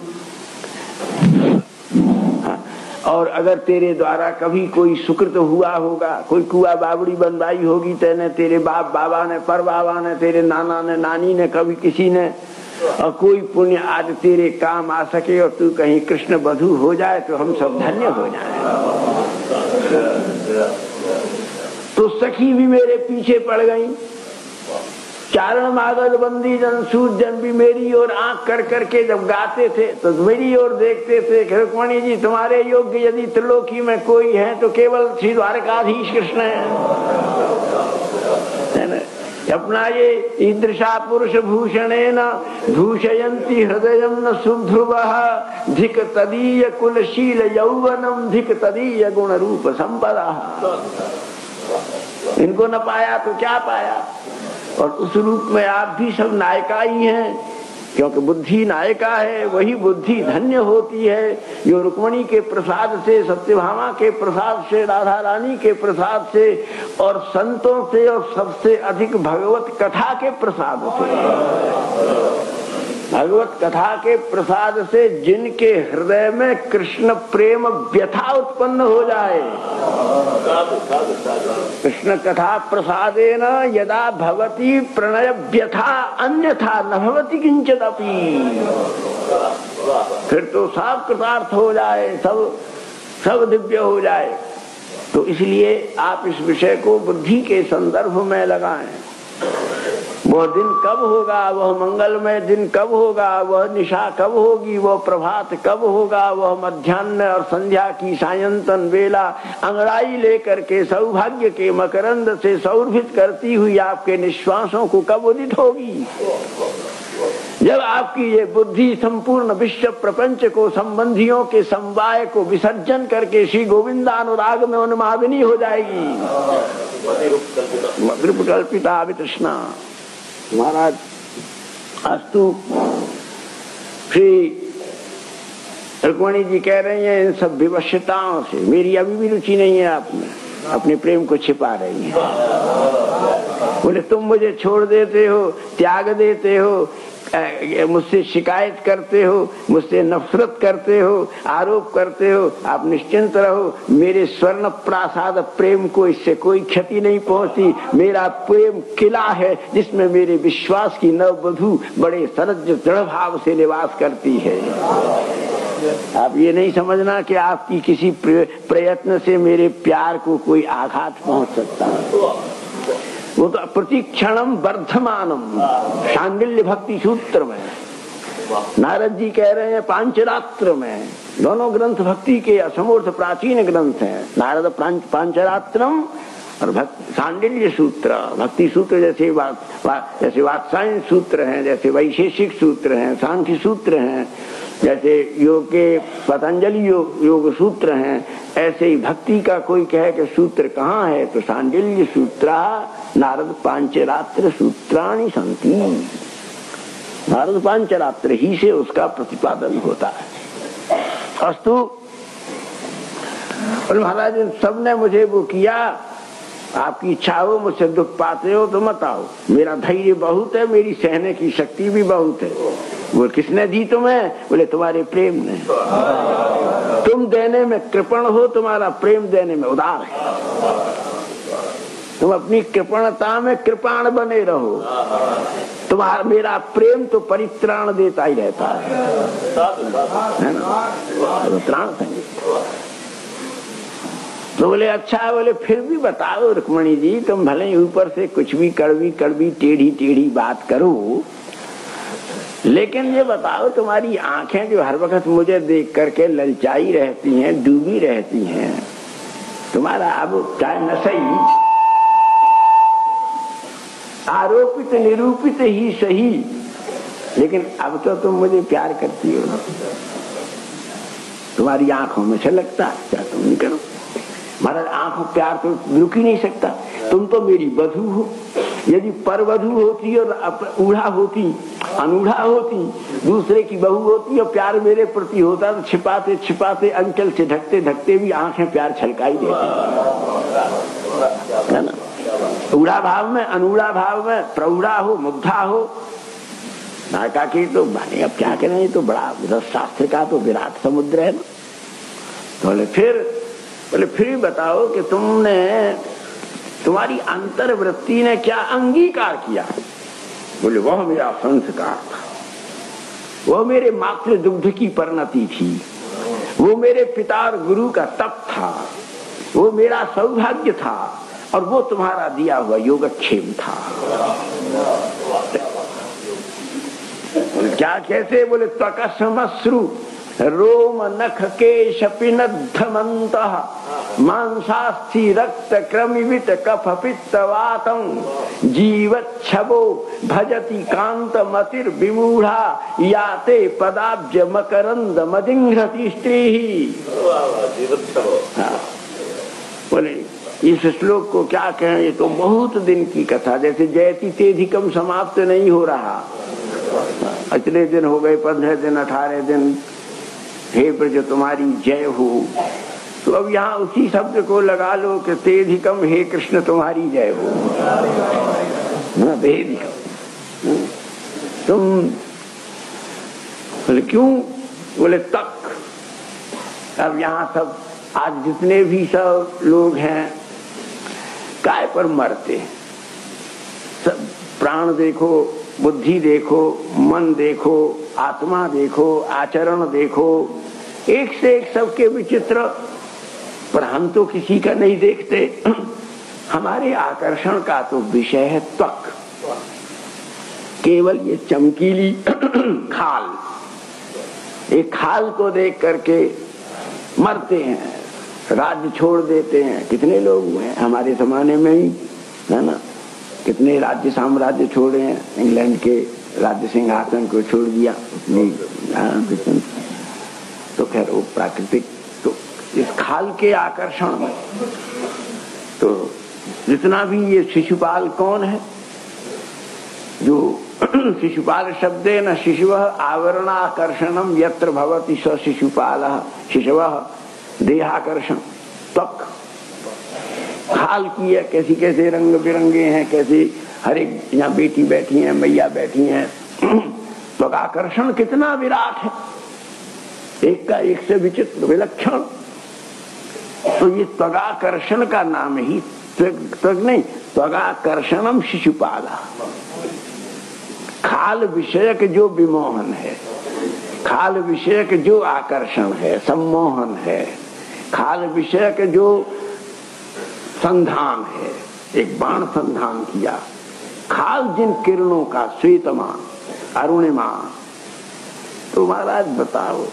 और अगर तेरे द्वारा कभी कोई सुकृत हुआ होगा, कोई कुआ बावड़ी बनवाई होगी तेने, तेरे बाप बाबा ने, पर बाबा ने, तेरे नाना ने, नानी ने, कभी किसी ने, और कोई पुण्य आज तेरे काम आ सके और तू कहीं कृष्ण बधू हो जाए तो हम सब धन्य हो जाए। तो सखी भी मेरे पीछे पड़ गई, चारण मागध बंदी जन सूत जन भी मेरी ओर आंख कर करके जब गाते थे तो मेरी ओर देखते थे। रुक्मणी जी तुम्हारे योग्य यदि त्रिलोकी में कोई है तो केवल श्री द्वारकाधीश कृष्ण है ना। अपना ये ईदृशा पुरुष भूषणेन भूषयन्ति हृदयं न सुध्रुवः धिक तदीय कुलशील यौवनम धिक तदीय गुण रूप संपदा। इनको न पाया तो क्या पाया। और उस रूप में आप भी सब नायिका ही हैं, क्योंकि बुद्धि नायिका है, वही बुद्धि धन्य होती है जो रुक्मणी के प्रसाद से, सत्यभामा के प्रसाद से, राधा रानी के प्रसाद से और संतों से और सबसे अधिक भगवत कथा के प्रसाद से, भगवत कथा के प्रसाद से जिनके हृदय में कृष्ण प्रेम व्यथा उत्पन्न हो जाए। कृष्ण कथा प्रसादेन यदा भवति प्रणय व्यथा अन्यथा न भवति किंचिदपि। फिर तो सब कृतार्थ हो जाए, सब दिव्य हो जाए। तो इसलिए आप इस विषय को बुद्धि के संदर्भ में लगाएं। वह दिन कब होगा, वह मंगलमय दिन कब होगा, वह निशा कब होगी, वह प्रभात कब होगा, वह मध्याह्न और संध्या की सायंतन वेला अंगड़ाई लेकर के सौभाग्य के मकरंद से सौरभित करती हुई आपके निश्वासों को कब उदित होगी। जब आपकी ये बुद्धि संपूर्ण विश्व प्रपंच को, संबंधियों के समवाय को विसर्जन करके श्री गोविंदानुराग में उन्मादिनी हो जाएगी। मद्रिप कल्पिता वितृष्णा। महाराज अस्तु श्री रुक्मणी जी कह रही हैं इन सब विवशताओं से मेरी अभी भी रुचि नहीं है, आप में अपने प्रेम को छिपा रही हैं। बोले तुम मुझे छोड़ देते हो, त्याग देते हो, मुझसे शिकायत करते हो, मुझसे नफरत करते हो, आरोप करते हो। आप निश्चिंत रहो, मेरे स्वर्ण प्रासाद प्रेम को इससे कोई क्षति नहीं पहुंचती। मेरा प्रेम किला है जिसमें मेरे विश्वास की नववधू बड़े सरज दृढ़ भाव से निवास करती है। आप ये नहीं समझना कि आपकी किसी प्रयत्न से मेरे प्यार को कोई आघात पहुंच सकता है। वो तो प्रतिक्षणम वर्धमानम शांडिल्य भक्ति सूत्र में नारद जी कह रहे हैं, पांचरात्र में, दोनों ग्रंथ भक्ति के असमूर्त प्राचीन ग्रंथ हैं। नारद पांचरात्रम और शांडिल्य सूत्र, भक्ति सूत्र जैसे जैसे वात्सायन सूत्र हैं, जैसे वैशेषिक सूत्र हैं, सांख्य सूत्र हैं, जैसे योग के पतंजलि योग सूत्र हैं, ऐसे ही भक्ति का कोई कहे कि सूत्र कहाँ है तो शांडिल्य सूत्रा नारद पांचरात्र सूत्राणि संति। नारद पांचरात्र ही से उसका प्रतिपादन होता है। अस्तु। और महाराज सबने मुझे वो किया, आपकी इच्छा हो, मुझसे दुख पाते हो तो मत आओ, मेरा धैर्य बहुत है, मेरी सहने की शक्ति भी बहुत है। वो किसने दी तुम्हें? बोले तुम्हारे प्रेम ने। तुम देने में कृपण हो, तुम्हारा प्रेम देने में उदार है। तुम अपनी कृपणता में कृपाण बने रहो, तुम्हारा मेरा प्रेम तो परित्राण देता ही रहता है ना, परित्राण। तो बोले अच्छा, बोले फिर भी बताओ रुक्मणी जी, तुम भले ही ऊपर से कुछ भी कड़वी कड़वी टेढ़ी टेढ़ी बात करो, लेकिन ये बताओ तुम्हारी आंखें जो हर वक्त मुझे देख करके ललचाई रहती हैं, डूबी रहती हैं, तुम्हारा अब चाहे न सही आरोपित निरूपित ही सही, लेकिन अब तो तुम मुझे प्यार करती हो, तुम्हारी आंखों में से लगता है, क्या तुम नहीं करो? महाराज आंखों प्यार तो रुक ही नहीं सकता। तुम तो मेरी वधू हो, यदि परवधू होती और ऊढ़ा होती, अनूढ़ा होती, दूसरे की बहू होती और प्यार मेरे प्रति होता तो छिपाते छिपाते अंचल से ढकते ढकते भी आंखें प्यार छलकाई देती है ना। ऊढ़ा भाव में, अनूढ़ा भाव में, प्रौढ़ा हो, मुग्धा हो, नायिका की तो बने। अब क्या करें, तो बड़ा शास्त्र का तो विराट समुद्र है ना। बोले फिर बताओ कि तुम्हारी अंतर्वृत्ति ने क्या अंगीकार किया? बोले वह मेरा संस्कार था, वो मेरे मातृ दुग्ध की परिणति थी, वो मेरे पिता और गुरु का तप था, वो मेरा सौभाग्य था, और वो तुम्हारा दिया हुआ योगक्षेम था। क्या कैसे? बोले त्वकश्मश्रु रोम नख केश पिनद्धमन्तः मांसास्थि रक्त क्रमिवित कफ पित्त वातं जीवच्छवो भजति कांत मतिर विमूढ़ा याते पदाब्ज मकरंद मदिंघ्रति स्त्री। बोले इस श्लोक को क्या कहें, ये तो बहुत दिन की कथा, जैसे जयति तेधिकम समाप्त नहीं हो रहा। इतने दिन हो गए, 15 दिन 18 दिन, हे ब्रज तुम्हारी जय हो। तो अब यहाँ उसी शब्द को लगा लो कि तेधिकम, हे कृष्ण तुम्हारी जय हो। तुम बोले क्यों? बोले तक। अब यहाँ सब आज जितने भी सब लोग हैं काय पर मरते हैं? सब प्राण देखो, बुद्धि देखो, मन देखो, आत्मा देखो, आचरण देखो, एक से एक सबके विचित्र, पर हम तो किसी का नहीं देखते। हमारे आकर्षण का तो विषय है त्वक, केवल ये चमकीली खाल। एक खाल को देख करके मरते हैं, राज्य छोड़ देते हैं। कितने लोग हुए हैं हमारे जमाने में ही, है ना? कितने राज्य साम्राज्य छोड़े हैं, इंग्लैंड के राज्य सिंहासन को छोड़ दिया। तो खैर वो प्राकृतिक, तो इस खाल के आकर्षण में तो जितना भी ये शिशुपाल कौन है, जो शिशुपाल शब्दे न शिशु आवरणाकर्षणम यत्र भवति स शिशुपाल शिशव देहाकर्षण। त्वक खाल की है, कैसी कैसे रंग बिरंगे हैं, कैसे हर एक, यहाँ बेटी बैठी हैं, मैया बैठी हैं। त्वक आकर्षण कितना विराट है, एक का एक से विचित्र विलक्षण। तो ये त्वगाकर्षण का नाम ही त्वग नहीं, त्वगाकर्षणम शिशुपाला। खाल विषयक जो विमोहन है, खाल विषयक जो आकर्षण है, सम्मोहन है, खाल विषयक जो संधान है, एक बाण संधान किया, खाल जिन किरणों का श्वेतमान अरुणिमा। तो महाराज बताओ,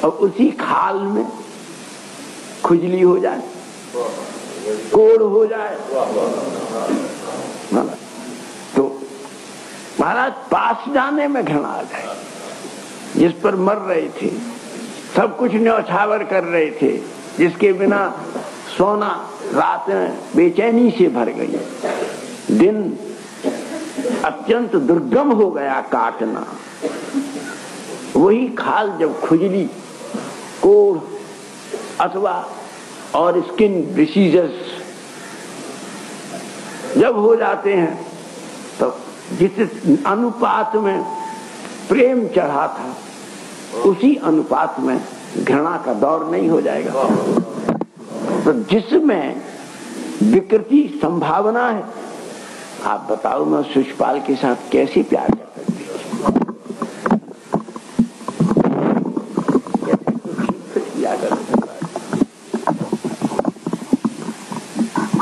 अब उसी खाल में खुजली हो जाए, कोड़ हो जाए, तो महाराज पास जाने में घृणा आ जाए। जिस पर मर रहे थे, सब कुछ न्यौछावर कर रहे थे, जिसके बिना सोना रातें बेचैनी से भर गई, दिन अत्यंत दुर्गम हो गया काटना। वही खाल जब खुजली, कोढ़ अथवा और स्किन डिसीजेस जब हो जाते हैं, तो जिस अनुपात में प्रेम चढ़ा था, उसी अनुपात में घृणा का दौर नहीं हो जाएगा। तो जिसमें विकृति संभावना है, आप बताओ मैं शिशुपाल के साथ कैसे प्यार कर सकती हूँ?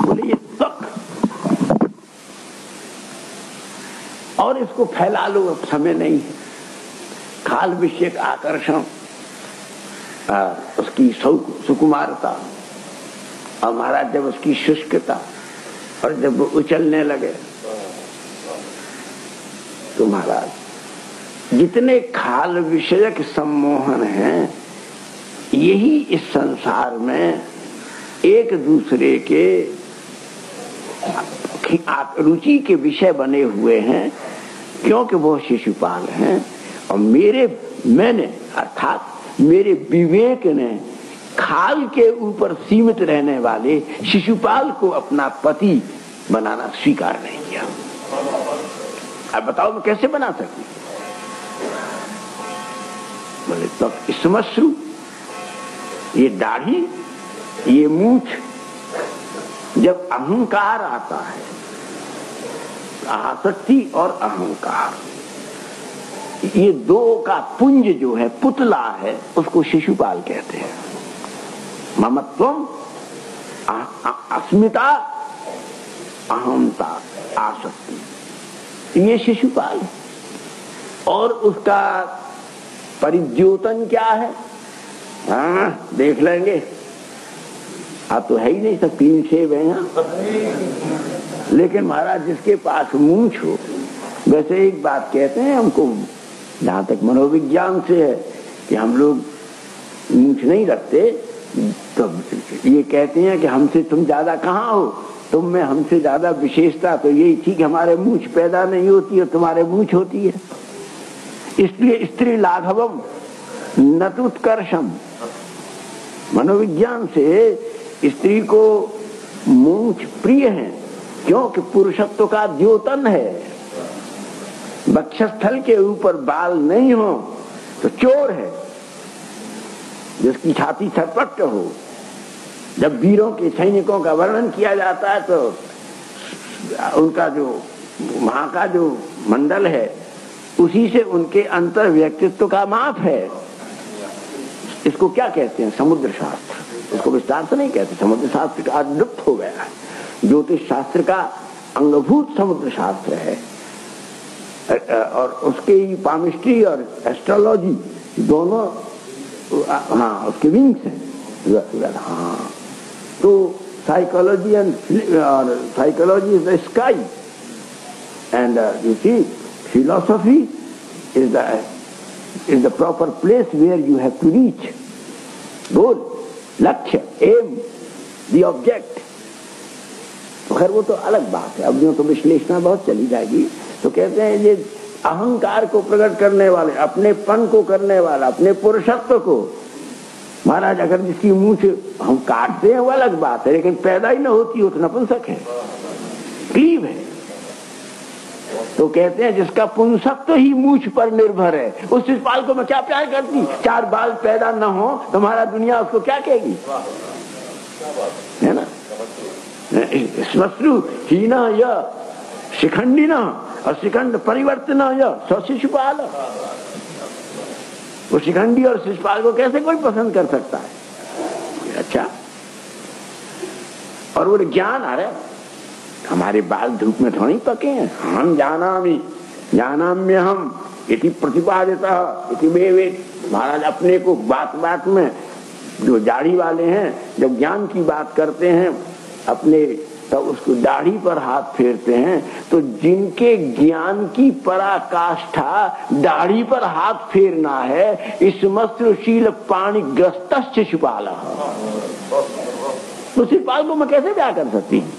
बोले ये तक, और इसको फैला लो, अब समय नहीं है। खाल विषयक आकर्षण, उसकी सुकुमारता, और महाराज जब उसकी शुष्कता, और जब वो उछलने लगे, तो महाराज जितने खाल विषयक सम्मोहन हैं, यही इस संसार में एक दूसरे के रुचि के विषय बने हुए हैं, क्योंकि वो शिशुपाल हैं। और मैंने अर्थात मेरे विवेक ने खाल के ऊपर सीमित रहने वाले शिशुपाल को अपना पति बनाना स्वीकार नहीं किया। अब बताओ मैं कैसे बना सकती? बोले तो स्मश्रु ये दाढ़ी, ये मूछ, जब अहंकार आता है, आसक्ति और अहंकार, ये दो का पुंज जो है, पुतला है, उसको शिशुपाल कहते हैं। ममत्वम, अस्मिता, अहंता, आसक्ति, ये शिशुपाल है। और उसका परिद्योतन क्या है? हाँ, देख लेंगे। आप तो है ही नहीं, सब 3 सेब है यहाँ। लेकिन महाराज जिसके पास मूंछ हो, वैसे एक बात कहते हैं हमको, जहां तक मनोविज्ञान से है कि हम लोग मूंछ नहीं रखते, तो ये कहते हैं कि हमसे तुम ज्यादा कहाँ हो, तुम में हमसे ज्यादा विशेषता तो यही थी कि हमारे मूंछ पैदा नहीं होती और तुम्हारे मूंछ होती है। इसलिए स्त्री लाघवम नतुत्कर्षम, मनोविज्ञान से स्त्री को मूंछ प्रिय है, क्योंकि पुरुषत्व का द्योतन है। वक्षस्थल के ऊपर बाल नहीं हो तो चोर है, जिसकी छाती छटपट हो। जब वीरों के सैनिकों का वर्णन किया जाता है तो उनका जो वहां का जो मंडल है, उसी से उनके अंतर व्यक्तित्व का माप है। इसको क्या कहते हैं? समुद्र शास्त्र। इसको विस्तार से नहीं कहते, समुद्र शास्त्र का लुप्त हो गया है। ज्योतिष शास्त्र का अंगभूत समुद्र शास्त्र है, और उसके पामिस्ट्री और एस्ट्रोलॉजी दोनों, हाँ, उसके विंग्स हैं। हाँ, तो psychology and psychology is the sky, and you see philosophy is the proper place where you have to reach goal, लक्ष्य, aim, the object। तो खैर वो तो अलग बात है, अब जो तो विश्लेषण बहुत चली जाएगी। तो कहते हैं ये अहंकार को प्रकट करने वाले, अपनेपन को करने वाला, अपने पुरुषत्व को, महाराज अगर जिसकी मूंछ हम काटते हैं वो अलग बात है, लेकिन पैदा ही न होती हो तो नपुंसक है, क्लीव है। तो कहते हैं जिसका पुंसत्व ही मूंछ पर निर्भर है, उस शिशुपाल को मैं क्या प्यार करती। 4 बाल पैदा न हो तुम्हारा दुनिया उसको क्या कहेगी, है ना? श्मश्रु हीना या शिखंडिना और शिखंड परिवर्तन या शिशुपाल। वो शिखंडी और शिशुपाल को कैसे कोई पसंद कर सकता है? अच्छा, और वो ज्ञान आ रहा है, हमारे बाल धूप में थोड़ी पके हैं। हम जानाम्य हम इति प्रतिपादिता इति वेद। महाराज अपने को बात बात में, जो दाढ़ी वाले हैं जब ज्ञान की बात करते हैं अपने, तो उसको दाढ़ी पर हाथ फेरते हैं। तो जिनके ज्ञान की पराकाष्ठा दाढ़ी पर हाथ फेरना है, इस मस्त्रशील पाणी ग्रस्त शिशुपाल, तो शिशुपाल को मैं कैसे प्यार कर सकती हूँ?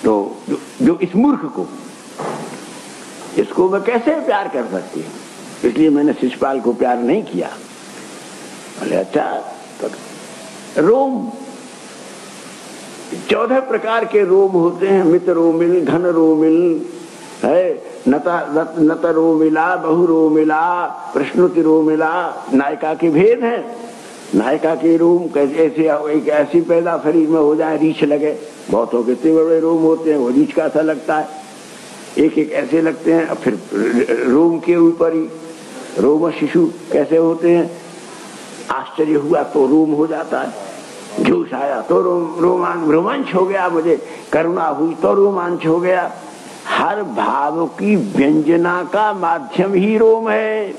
तो जो इस मूर्ख को, इसको मैं कैसे प्यार कर सकती हूँ? इसलिए मैंने शिशुपाल को प्यार नहीं किया। बोले अच्छा, तो रोम 14 प्रकार के रोम होते हैं। मित्र रोमिल, घन रोमिल है, नत रोमिला, बहु रोमिला, प्रश्नुति रोमिला। नायिका के भेद हैं। नायिका के रोम कैसे एक ऐसी पैदा शरीर में हो जाए, रीछ लगे। बहुतों के इतने बड़े रोम होते हैं, वो रीछ का सा लगता है। एक एक ऐसे लगते हैं। फिर रोम के ऊपर ही रोम शिशु कैसे होते हैं। आश्चर्य हुआ तो रोम हो जाता है, जोश आया तो रोमांच हो गया, मुझे करुणा हुई तो रोमांच हो गया। हर भाव की व्यंजना का माध्यम ही रोम है।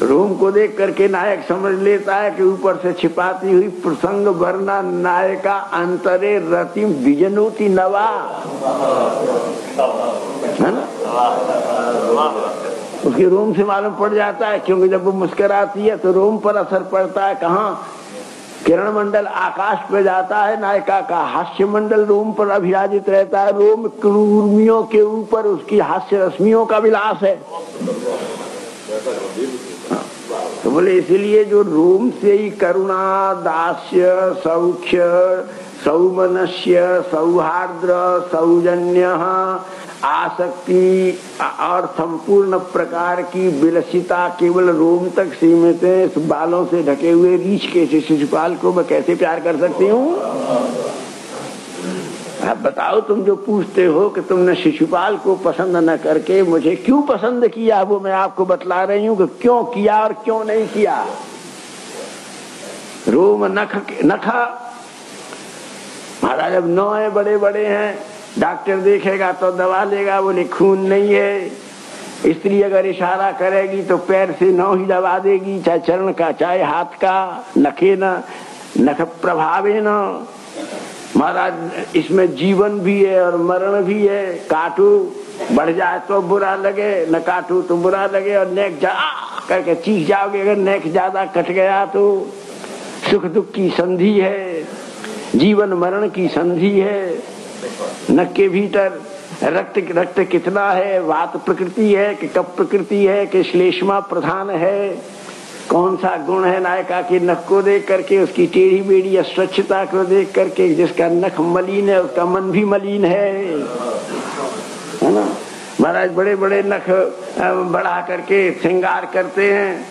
रोम को देख करके नायक समझ लेता है कि ऊपर से छिपाती हुई प्रसंग वर्णा नायका अंतरे रतिम विजनोति नवा, है ना? उसके रोम से मालूम पड़ जाता है, क्योंकि जब वो मुस्कुराती है तो रोम पर असर पड़ता है। कहाँ? किरण मंडल आकाश पे जाता है नायिका का, हास्य मंडल रोम पर अभिराजित रहता है। रोम कुर्मियों के ऊपर उसकी हास्य रश्मियों का विलास है। तो बोले इसीलिए जो रोम से ही करुणा, दास्य, सौख्य, सौमनस्य सौहार्द्र सौजन्य आसक्ति और संपूर्ण प्रकार की विलसिता केवल रोम तक सीमित है। बालों से ढके हुए रीछ के शिशुपाल को मैं कैसे प्यार कर सकती हूँ? आप बताओ, तुम जो पूछते हो कि तुमने शिशुपाल को पसंद न करके मुझे क्यों पसंद किया, वो मैं आपको बतला रही हूँ कि क्यों किया और क्यों नहीं किया। रोम नखा महाराज अब 9 बड़े बड़े हैं, डॉक्टर देखेगा तो दवा लेगा, बोले खून नहीं है। स्त्री अगर इशारा करेगी तो पैर से 9 ही दबा देगी, चाहे चरण का चाहे हाथ का। नखे न नख प्रभावे न महाराज, इसमें जीवन भी है और मरण भी है। काटू बढ़ जाए तो बुरा लगे, न काटू तो बुरा लगे, और नेक जा करके चीख जाओगे अगर नेक ज्यादा कट गया तो। सुख दुख की संधि है, जीवन मरण की संधि है। नक के भीतर रक्त कितना है, वात प्रकृति है कि कप प्रकृति है कि श्लेष्मा प्रधान है। कौन सा गुण है नायका के नख को देख करके, उसकी टेढ़ी बेढ़ी स्वच्छता को देख करके। जिसका नख मलिन है उसका मन भी मलिन है ना महाराज। बड़े बड़े नख बढ़ा करके श्रृंगार करते हैं,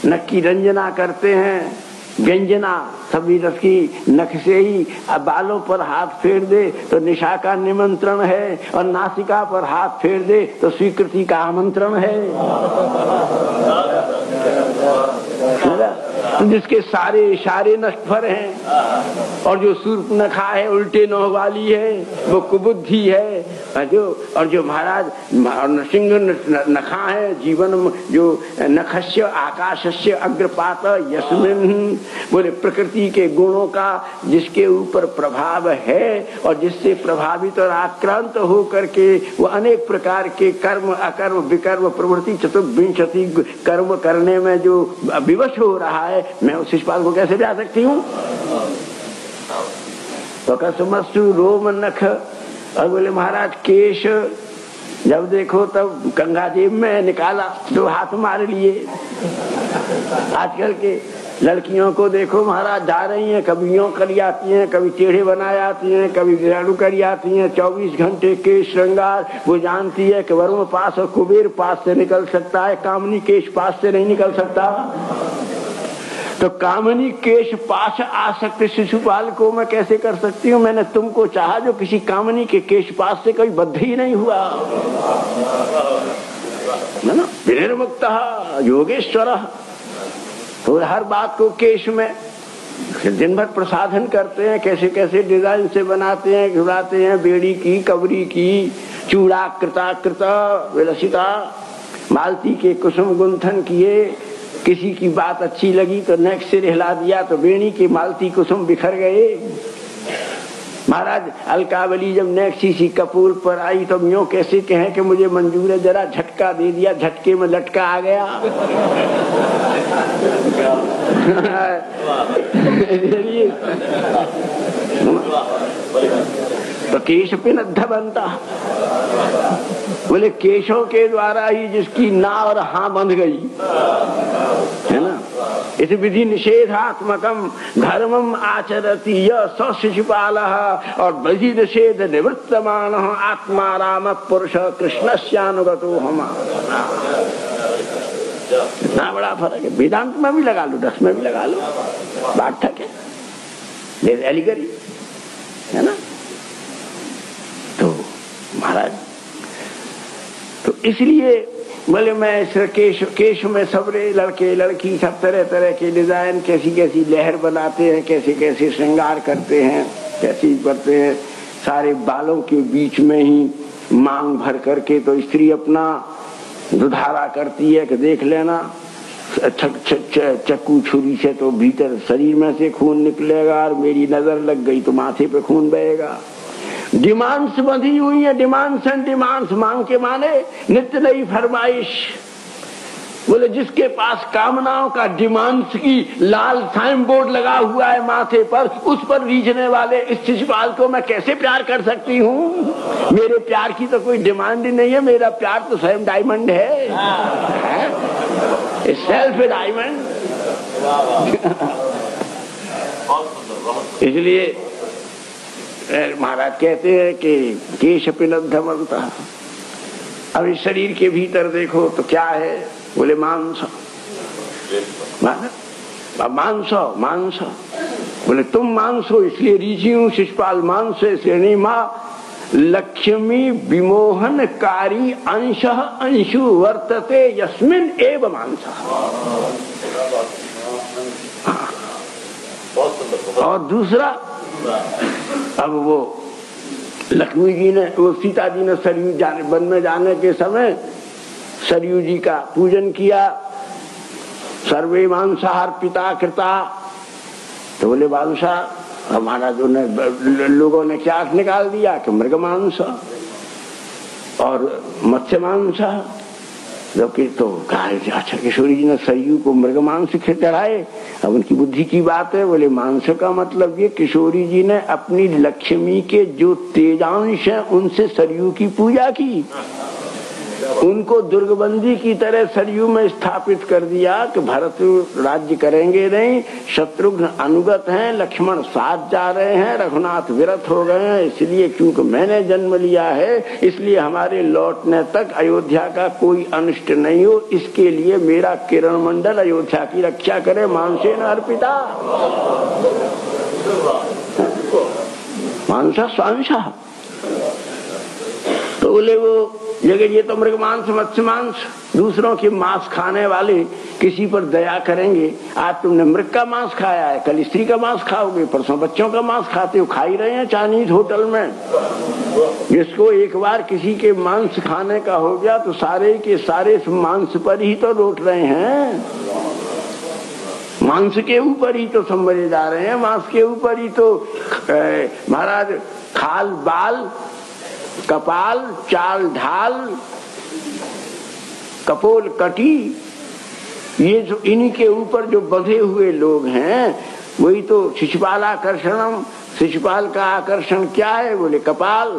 नख की रंजना करते हैं, व्यंजना सभी रस की नख से ही। अब बालों पर हाथ फेर दे तो निशा का निमंत्रण है, और नासिका पर हाथ फेर दे तो स्वीकृति का आमंत्रण है। तो जिसके सारे इशारे नष्फर हैं, और जो सूर्पनखा है उल्टे नौह वाली है, वो कुबुद्धि है। और जो महाराज नृसिंह नखा है, जीवन जो नखस्य आकाशस्य अग्रपात यस्मिन्, बोले प्रकृति के गुणों का जिसके ऊपर प्रभाव है, और जिससे प्रभावित और आक्रांत हो करके वो अनेक प्रकार के कर्म अकर्म विकर्म प्रवृत्ति चतुर्विंशति कर्म करने में जो विवश हो रहा है, मैं उस शिशुपाल को कैसे ब्याह सकती हूँ? तो कसमस्तु रोम नख। और बोले महाराज केश जब देखो तब गंगा जेब में निकाला, 2 हाथ मार लिए। आजकल के लड़कियों को देखो महाराज, जा रही हैं, कभी यूं करी आती हैं, कभी टेढ़े बना आती हैं, कभी झाड़ू करी आती हैं। 24 घंटे केश श्रृंगार। वो जानती है कि वरुण पास और कुबेर पास से निकल सकता है, कामनी केश पास से नहीं निकल सकता। तो कामनी केश पाश आसक्त शिशुपाल को मैं कैसे कर सकती हूँ? मैंने तुमको चाहा जो किसी कामनी के केश पास से कोई बद्ध ही नहीं हुआ ना। विनिर्मुक्त योगेश्वर। तो हर बात को केश में दिन भर प्रसाधन करते हैं, कैसे कैसे डिजाइन से बनाते हैं, घुराते हैं, बेड़ी की कबरी की, चूड़ा कृताकृत विलसिता, मालती के कुसुम गुंथन किए। किसी की बात अच्छी लगी तो नेक से हिला दिया तो बेणी की मालती कुसुम बिखर गए। महाराज अलकावली जब नेक्सी सी कपूर पर आई तो यूं कैसे कहें कि मुझे मंजूर है, जरा झटका दे दिया, झटके में लटका आ गया। तो केश पिनद्ध बनता। बोले केशों के द्वारा ही जिसकी ना और हाँ बंध गई है ना। इस विधि निषेधात्मकम धर्मम आचरति स शिशुपालः, और विधि निषेध निवृत्तमान आत्मा राम पुरुष कृष्णस्यानुगतो हम। इतना बड़ा फर्क है। वेदांत में भी लगा लो, रस में भी लगा लो, बात ठक है, एलिगरी है ना। तो महाराज तो इसलिए बोले मैं इस केश में सबरे लड़के लड़की सब तरह तरह के डिजाइन, कैसी कैसी लहर बनाते हैं, कैसे कैसे श्रृंगार करते हैं, कैसी करते हैं। सारे बालों के बीच में ही मांग भर करके तो स्त्री अपना दुधारा करती है कि देख लेना, चक्कू छुरी से तो भीतर शरीर में से खून निकलेगा, और मेरी नजर लग गई तो माथे पे खून बहेगा। डिमांड्स बंधी हुई है, डिमांड्स एंड डिमांड्स, मांग के माने नित्य नई फरमाइश। बोले जिसके पास कामनाओं का डिमांड्स की लाल साइन बोर्ड लगा हुआ है माथे पर, उस पर रीझने वाले इस शिशुपाल को मैं कैसे प्यार कर सकती हूँ? मेरे प्यार की तो कोई डिमांड ही नहीं है, मेरा प्यार तो स्वयं डायमंड है, सेल्फ डायमंड। इसलिए महाराज कहते हैं कि केश पिनद्धमंतः। अब इस शरीर के भीतर देखो तो क्या है? बोले मांस। मांस मांस। बोले तुम मांस हो इसलिए ऋषि हूं, शिशुपाल मांस है इसलिए नहीं। माँ लक्ष्मी विमोहनकारी अंशः अंशु वर्तते यस्मिन एव मांसः। और दूसरा, अब वो लक्ष्मी जी ने, वो सीता जी ने सरयू जाने, वन में जाने के समय सरयू जी का पूजन किया। सर्वे मांसाहार पिता कृता। तो बोले मांसा, हमारा जो लोगों ने क्या निकाल दिया कि मृग मांस और मत्स्य मांस। जबकि तो कहा अच्छा किशोरी जी ने सरयू को मृग मांस चढ़ाए। अब उनकी बुद्धि की बात है। बोले मांस का मतलब ये किशोरी जी ने अपनी लक्ष्मी के जो तेजांश है उनसे सरयू की पूजा की, उनको दुर्गबंदी की तरह सरयू में स्थापित कर दिया कि भरत राज्य करेंगे नहीं, शत्रुघ्न अनुगत हैं, लक्ष्मण साथ जा रहे हैं, रघुनाथ विरत हो गए हैं, इसलिए क्योंकि मैंने जन्म लिया है इसलिए हमारे लौटने तक अयोध्या का कोई अनिष्ट नहीं हो, इसके लिए मेरा किरण मंडल अयोध्या की रक्षा करे। मांसेन अर्पिता मांसा स्वांशा। तो बोले वो जगह ये तो मृग मांस मत्स्य मांस, दूसरों के मांस खाने वाले किसी पर दया करेंगे। आज तुमने मृग का मांस खाया है, कल स्त्री का मांस खाओगे, परसों बच्चों का मांस खाते हो। खा ही रहे हैं चाइनीज होटल में। जिसको एक बार किसी के मांस खाने का हो गया तो सारे के सारे मांस पर ही तो लौट रहे हैं, मांस के ऊपर ही तो संभले जा रहे हैं, मांस के ऊपर ही तो महाराज खाल बाल कपाल चाल ढाल कपोल कटी, ये जो इन्हीं के ऊपर जो बंधे हुए लोग हैं वही तो शिशुपाल आकर्षणम। शिशुपाल का आकर्षण क्या है? बोले कपाल,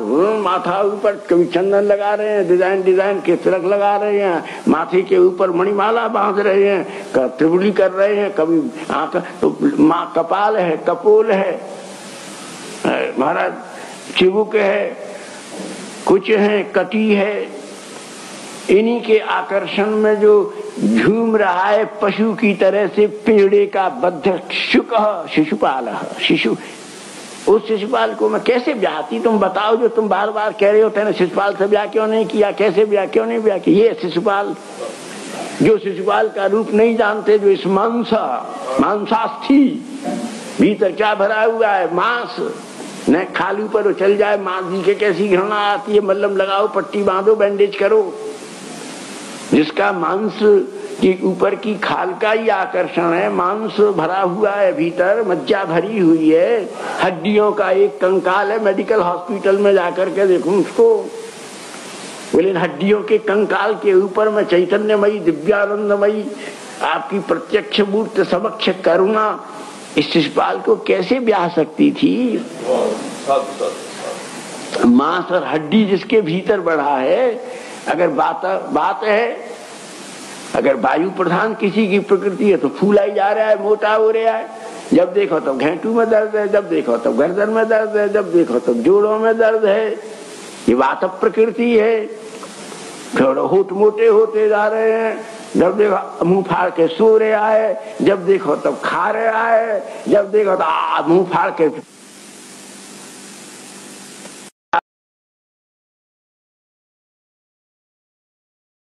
माथा ऊपर कभी चंदन लगा रहे हैं, डिजाइन डिजाइन के तिलक लगा रहे हैं, माथे के ऊपर मणिमाला बांध रहे हैं, त्रिपुली कर रहे हैं, कभी आंख तो कपाल है, कपोल है, महाराज चिबुक है, कुछ है, कटी है। इन्हीं के आकर्षण में जो झूम रहा है पशु की तरह से पेड़े का बद्ध शुक शिशुपाल। शिशु, उस शिशुपाल को मैं कैसे ब्याहती? तुम बताओ, जो तुम बार बार कह रहे हो तेने शिशुपाल से ब्याह क्यों नहीं किया, कैसे ब्याह क्यों नहीं ब्याह किया? ये शिशुपाल, जो शिशुपाल का रूप नहीं जानते, जो इस मांसास्थी भीतर क्या भरा हुआ है, मांस न खाली पर चल जाए, मां जी के कैसी घृणा आती है। मल्लम लगाओ, पट्टी बांधो, बैंडेज करो। जिसका मांस के ऊपर की खाल का ही आकर्षण है, मांस भरा हुआ है, भीतर मज्जा भरी हुई है, हड्डियों का एक कंकाल है। मेडिकल हॉस्पिटल में जाकर के देखूं उसको, बोले हड्डियों के कंकाल के ऊपर में चैतन्यमयी दिव्यानंदमयी आपकी प्रत्यक्ष मूर्ति समक्ष करुणा, इस शिशुपाल को कैसे ब्याह सकती थी? मांस और हड्डी जिसके भीतर बढ़ा है। अगर बात है, अगर वायु प्रधान किसी की प्रकृति है तो फूला ही जा रहा है, मोटा हो रहा है। जब देखो तब घेंटू में दर्द है, जब देखो तब गर्दन में दर्द है, जब देखो तब जोड़ों में दर्द है। ये वात प्रकृति है। थोड़ा होठ मोटे होते जा रहे हैं, जब देखो मुंह फाड़ के सो रहा है, जब देखो तब खा रहा है, जब देखो तो मुंह फाड़ के